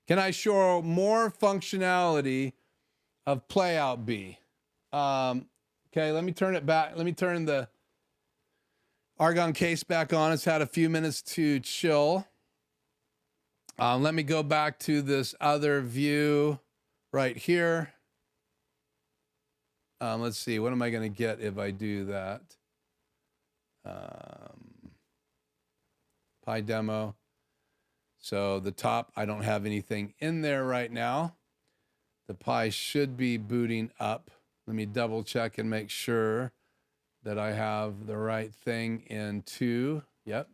A: I show more functionality of PlayoutBee? Okay, let me turn it back. Let me turn the Argon case back on. It's had a few minutes to chill. Let me go back to this other view right here. Let's see, what am I going to get if I do that? Pi demo. So the top, I don't have anything in there right now. The Pi should be booting up. Let me double check and make sure that I have the right thing in 2. Yep.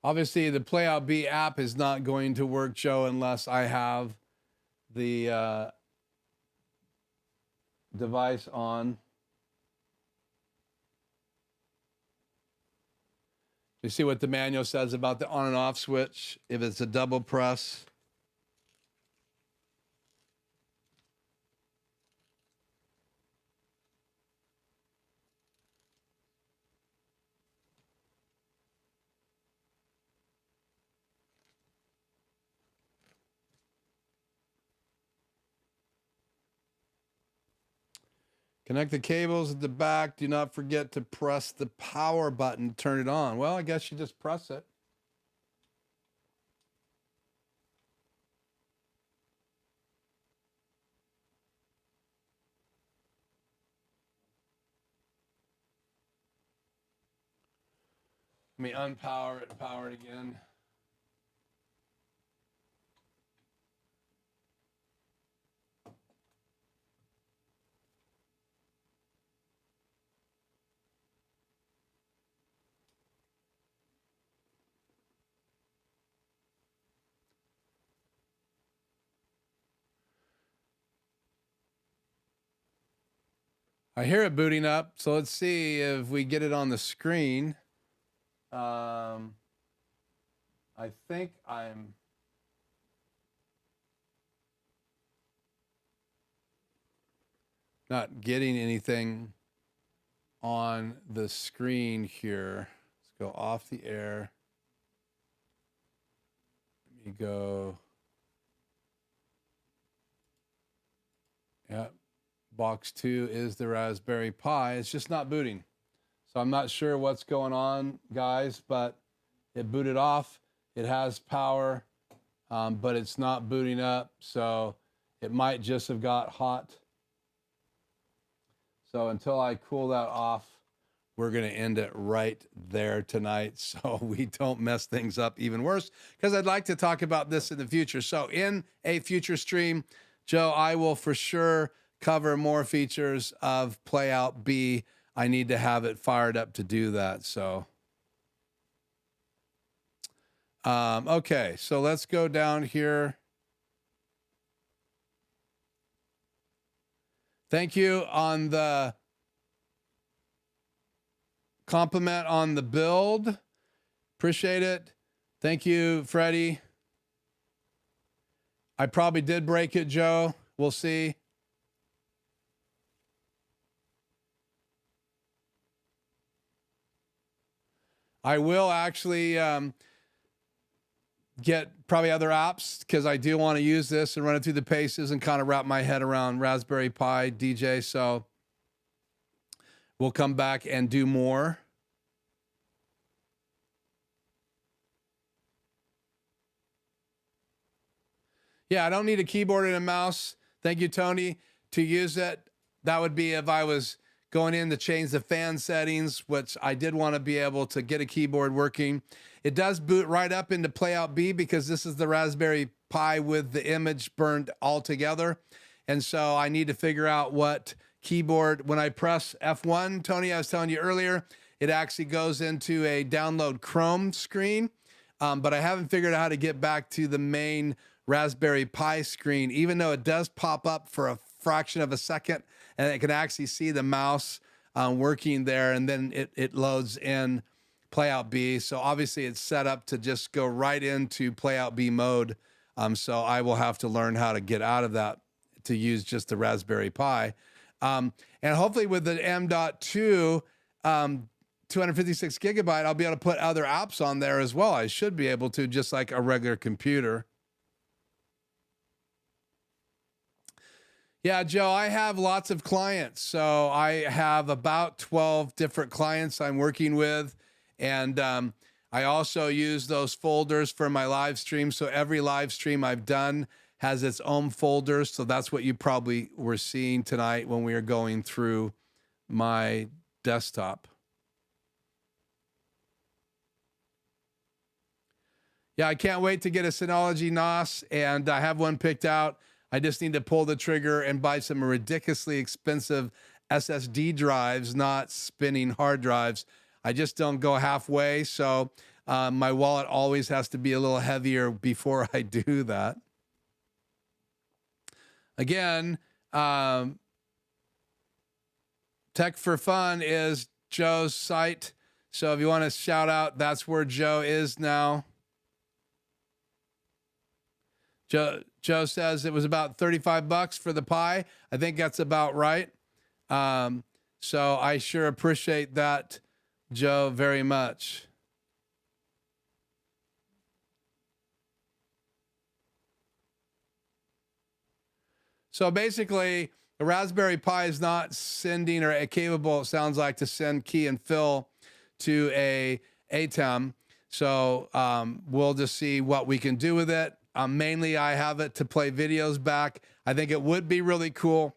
A: Obviously, the PlayoutBee app is not going to work, Joe, unless I have the device on. You see what the manual says about the on and off switch? If it's a double press. Connect the cables at the back. Do not forget to press the power button to turn it on. Well, I guess you just press it. Let me unpower it and power it again. I hear it booting up, so let's see if we get it on the screen. I think I'm not getting anything on the screen here. Let's go off the air. Let me go. Yep. Box 2 is the Raspberry Pi. It's just not booting. So I'm not sure what's going on, guys, but it booted off. It has power, but it's not booting up. So it might just have got hot. So until I cool that off, we're going to end it right there tonight, so we don't mess things up even worse, because I'd like to talk about this in the future. So in a future stream, Joe, I will for sure cover more features of PlayoutBee. I need to have it fired up to do that. So, okay, so let's go down here. Thank you on the compliment on the build. Appreciate it. Thank you, Freddie. I probably did break it, Joe. We'll see. I will actually get probably other apps because I do want to use this and run it through the paces and kind of wrap my head around Raspberry Pi DJ. So we'll come back and do more. Yeah, I don't need a keyboard and a mouse. Thank you, Tony. To use it, that would be if I was going in to change the fan settings, which I did want to be able to get a keyboard working. It does boot right up into PlayoutBee because this is the Raspberry Pi with the image burned all together. And so I need to figure out what keyboard, when I press F1, Tony, I was telling you earlier, it actually goes into a download Chrome screen. But I haven't figured out how to get back to the main Raspberry Pi screen, even though it does pop up for a fraction of a second and it can actually see the mouse working there, and then it loads in PlayoutBee. So obviously it's set up to just go right into PlayoutBee mode. So I will have to learn how to get out of that to use just the Raspberry Pi. And hopefully with the M.2, 256 gigabyte, I'll be able to put other apps on there as well. I should be able to, just like a regular computer. Yeah, Joe, I have lots of clients. So I have about 12 different clients I'm working with. And I also use those folders for my live stream. So every live stream I've done has its own folders. So that's what you probably were seeing tonight when we were going through my desktop. Yeah, I can't wait to get a Synology NOS, and I have one picked out. I just need to pull the trigger and buy some ridiculously expensive SSD drives, not spinning hard drives. I just don't go halfway, so my wallet always has to be a little heavier before I do that. Again, Tech for Fun is Joe's site, so if you want to shout out, that's where Joe is now. Joe says it was about $35 for the Pi. I think that's about right. So I sure appreciate that, Joe, very much. So basically, the Raspberry Pi is not sending or capable, it sounds like, to send key and fill to a ATEM. So we'll just see what we can do with it. Mainly, I have it to play videos back. I think it would be really cool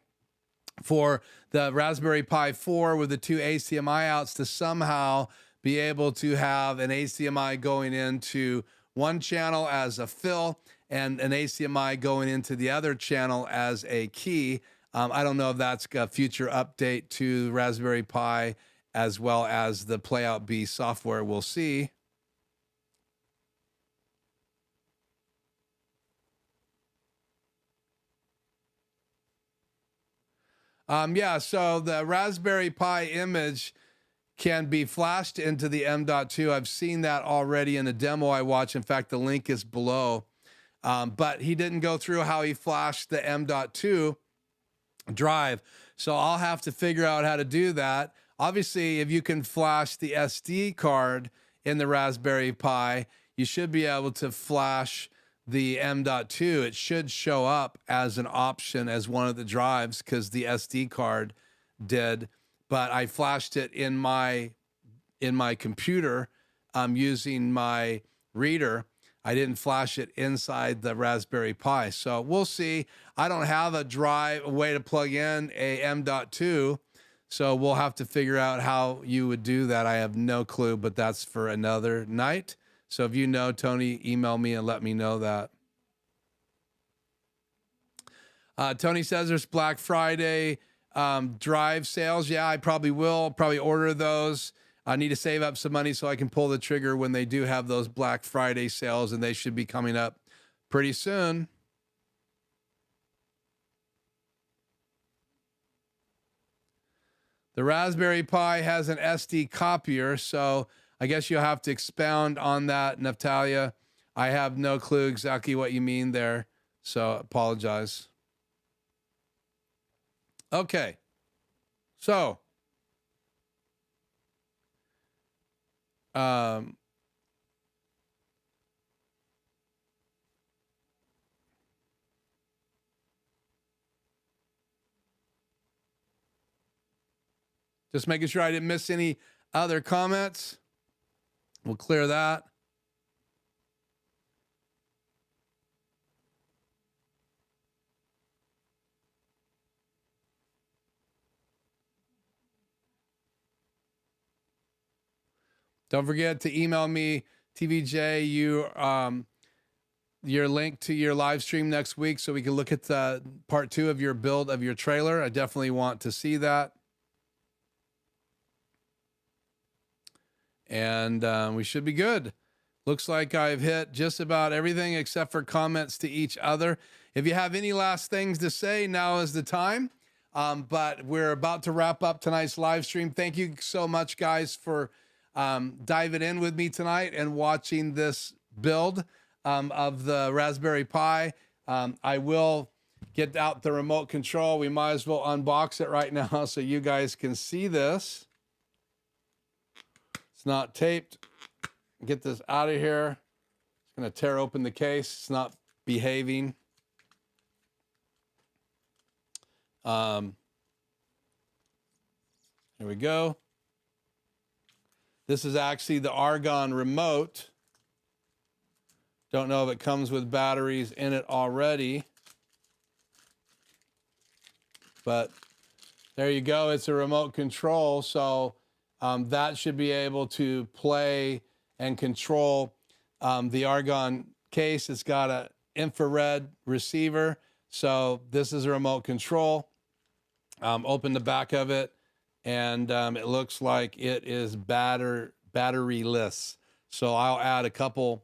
A: for the Raspberry Pi 4 with the two HDMI outs to somehow be able to have an HDMI going into one channel as a fill and an HDMI going into the other channel as a key. I don't know if that's a future update to Raspberry Pi as well as the PlayoutBee software. We'll see. Yeah, so the Raspberry Pi image can be flashed into the M.2. I've seen that already in a demo I watched. In fact, the link is below. But he didn't go through how he flashed the M.2 drive. So I'll have to figure out how to do that. Obviously, if you can flash the SD card in the Raspberry Pi, you should be able to flash the M.2. It should show up as an option as one of the drives because the SD card did. But I flashed it in my computer using my reader. I didn't flash it inside the Raspberry Pi. So we'll see. I don't have a way to plug in a M.2. So we'll have to figure out how you would do that. I have no clue, but that's for another night. So if you know, Tony, email me and let me know that. Tony says there's Black Friday drive sales. Yeah, I probably will. Probably order those. I need to save up some money so I can pull the trigger when they do have those Black Friday sales, and they should be coming up pretty soon. The Raspberry Pi has an SD copier, so I guess you'll have to expound on that, Natalia. I have no clue exactly what you mean there, so apologize. Okay, so Um, just making sure I didn't miss any other comments. We'll clear that. Don't forget to email me, TVJ, your link to your live stream next week so we can look at the part 2 of your build of your trailer. I definitely want to see that. And we should be good. Looks like I've hit just about everything except for comments to each other. If you have any last things to say, now is the time. But we're about to wrap up tonight's live stream. Thank you so much, guys, for diving in with me tonight and watching this build of the Raspberry Pi. I will get out the remote control. We might as well unbox it right now so you guys can see this. It's not taped. Get this out of here. It's going to tear open the case. It's not behaving. Here we go. This is actually the Argon remote. Don't know if it comes with batteries in it already. But there you go. It's a remote control. So that should be able to play and control the Argon case. It's got an infrared receiver. So this is a remote control. Open the back of it, and it looks like it is batteryless. So I'll add a couple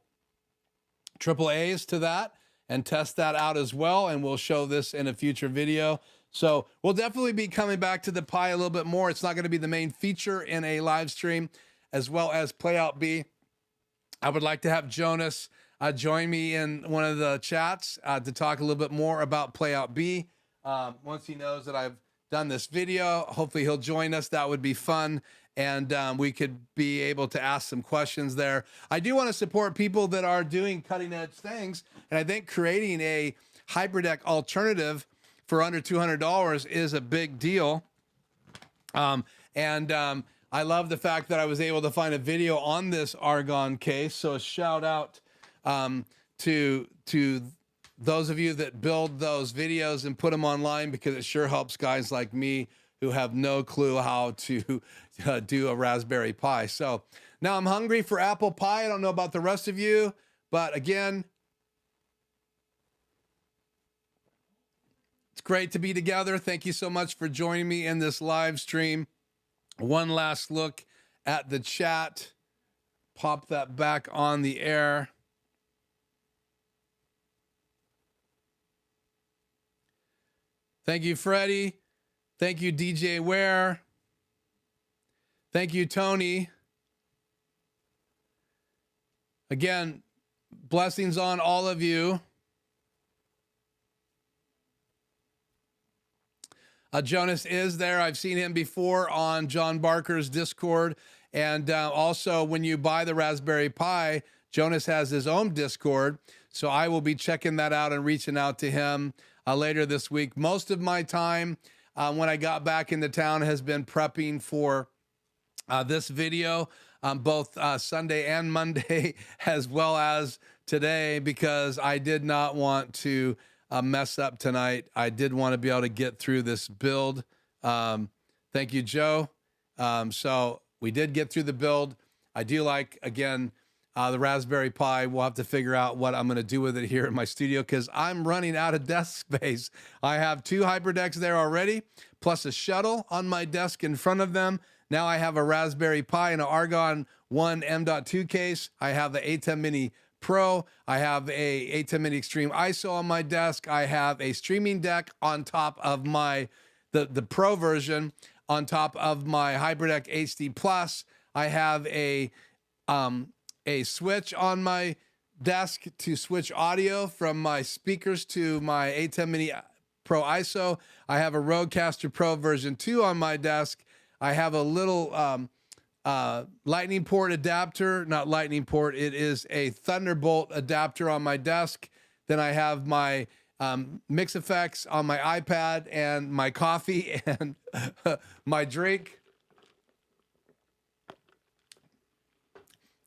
A: AAAs to that and test that out as well, and we'll show this in a future video. So we'll definitely be coming back to the Pi a little bit more. It's not going to be the main feature in a live stream, as well as PlayoutBee. I would like to have Jonas join me in one of the chats to talk a little bit more about PlayoutBee. Once he knows that I've done this video, hopefully he'll join us. That would be fun. And we could be able to ask some questions there. I do want to support people that are doing cutting edge things. And I think creating a HyperDeck alternative for under $200 is a big deal. I love the fact that I was able to find a video on this Argon case. So a shout out to those of you that build those videos and put them online, because it sure helps guys like me who have no clue how to do a Raspberry Pi. So now I'm hungry for apple pie. I don't know about the rest of you, but again, it's great to be together. Thank you so much for joining me in this live stream. One last look at the chat. Pop that back on the air. Thank you, Freddie. Thank you, DJ Ware. Thank you, Tony. Again, blessings on all of you. Jonas is there. I've seen him before on John Barker's Discord. And also, when you buy the Raspberry Pi, Jonas has his own Discord. So I will be checking that out and reaching out to him later this week. Most of my time when I got back into town has been prepping for this video, both Sunday and Monday, as well as today, because I did not want to mess up tonight. I did want to be able to get through this build. Thank you, Joe. So we did get through the build. I do like, again, the Raspberry Pi. We'll have to figure out what I'm going to do with it here in my studio, because I'm running out of desk space. I have 2 HyperDecks there already, plus a shuttle on my desk in front of them. Now I have a Raspberry Pi and an Argon One M.2 case. I have the A10 Mini Pro. I have a A10 Mini Extreme ISO on my desk. I have a streaming deck on top of my the Pro version on top of my HyperDeck HD Plus. I have a switch on my desk to switch audio from my speakers to my A10 Mini Pro ISO. I have a Rodecaster Pro version 2 on my desk. I have a little lightning port adapter, not lightning port. It is a Thunderbolt adapter on my desk. Then I have my mix effects on my iPad and my coffee and my drink.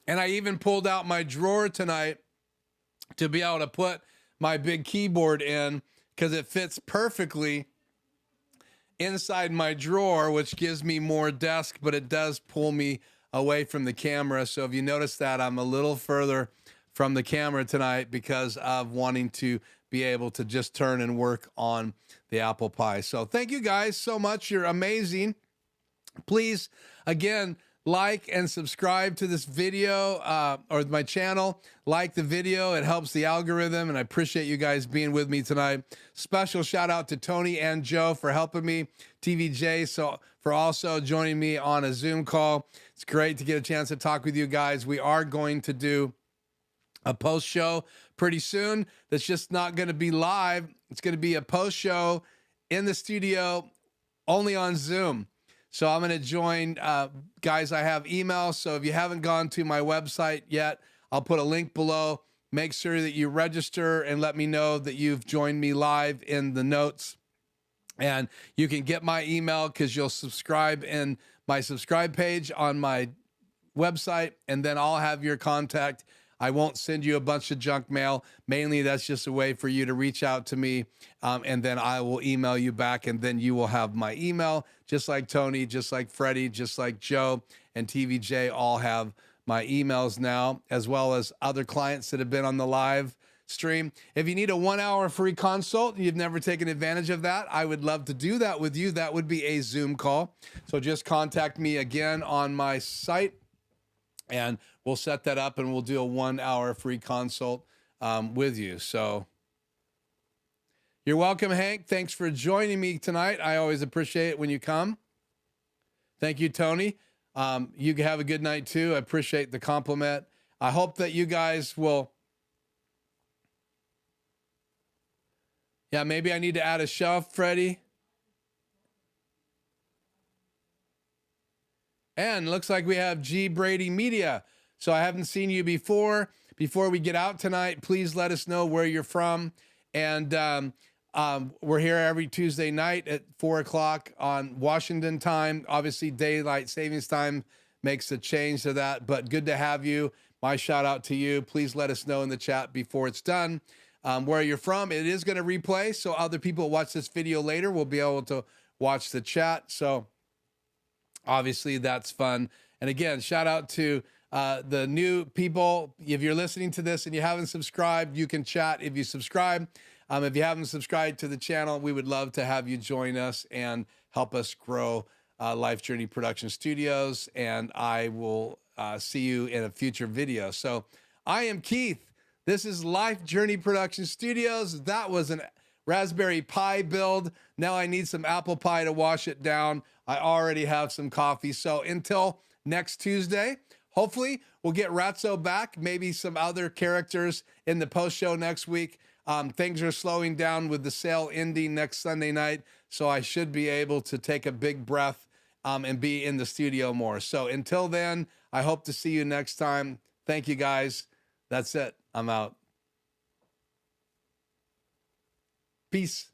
A: And I even pulled out my drawer tonight to be able to put my big keyboard in, because it fits perfectly inside my drawer, which gives me more desk, but it does pull me away from the camera. So if you notice that, I'm a little further from the camera tonight because of wanting to be able to just turn and work on the apple pie. So thank you guys so much. You're amazing. Please, again, like and subscribe to this video or my channel. Like the video. It helps the algorithm, and I appreciate you guys being with me tonight. Special shout out to Tony and Joe for helping me, TVJ, so for also joining me on a Zoom call. It's great to get a chance to talk with you guys. We are going to do a post show pretty soon. That's just not going to be live. It's going to be a post show in the studio only on Zoom. So I'm going to join, guys, I have emails. So if you haven't gone to my website yet, I'll put a link below. Make sure that you register and let me know that you've joined me live in the notes. And you can get my email because you'll subscribe in my subscribe page on my website, and then I'll have your contact. I won't send you a bunch of junk mail. Mainly, that's just a way for you to reach out to me, and then I will email you back, and then you will have my email, just like Tony, just like Freddie, just like Joe and TVJ all have my emails now, as well as other clients that have been on the live stream. If you need a 1-hour free consult and you've never taken advantage of that, I would love to do that with you. That would be a Zoom call. So just contact me again on my site, and we'll set that up, and we'll do a 1-hour free consult with you. So you're welcome, Hank. Thanks for joining me tonight. I always appreciate it when you come. Thank you, Tony. You have a good night too. I appreciate the compliment. I hope that you guys will. Yeah, maybe I need to add a shelf, Freddie. And looks like we have G. Brady Media. So I haven't seen you before. Before we get out tonight, please let us know where you're from. And we're here every Tuesday night at 4 o'clock on Washington time. Obviously, daylight savings time makes a change to that, but good to have you. My shout out to you. Please let us know in the chat before it's done where you're from. It is going to replay, so other people watch this video later will be able to watch the chat. So obviously, that's fun. And again, shout out to the new people. If you're listening to this and you haven't subscribed, you can chat if you subscribe. If you haven't subscribed to the channel, we would love to have you join us and help us grow Life Journey Production Studios. And I will see you in a future video. So I am Keith. This is Life Journey Production Studios. That was an Raspberry Pi build. Now I need some apple pie to wash it down. I already have some coffee. So until next Tuesday, hopefully we'll get Ratso back, maybe some other characters in the post show next week. Things are slowing down with the sale ending next Sunday night. So I should be able to take a big breath and be in the studio more. So until then, I hope to see you next time. Thank you guys. That's it. I'm out. Peace.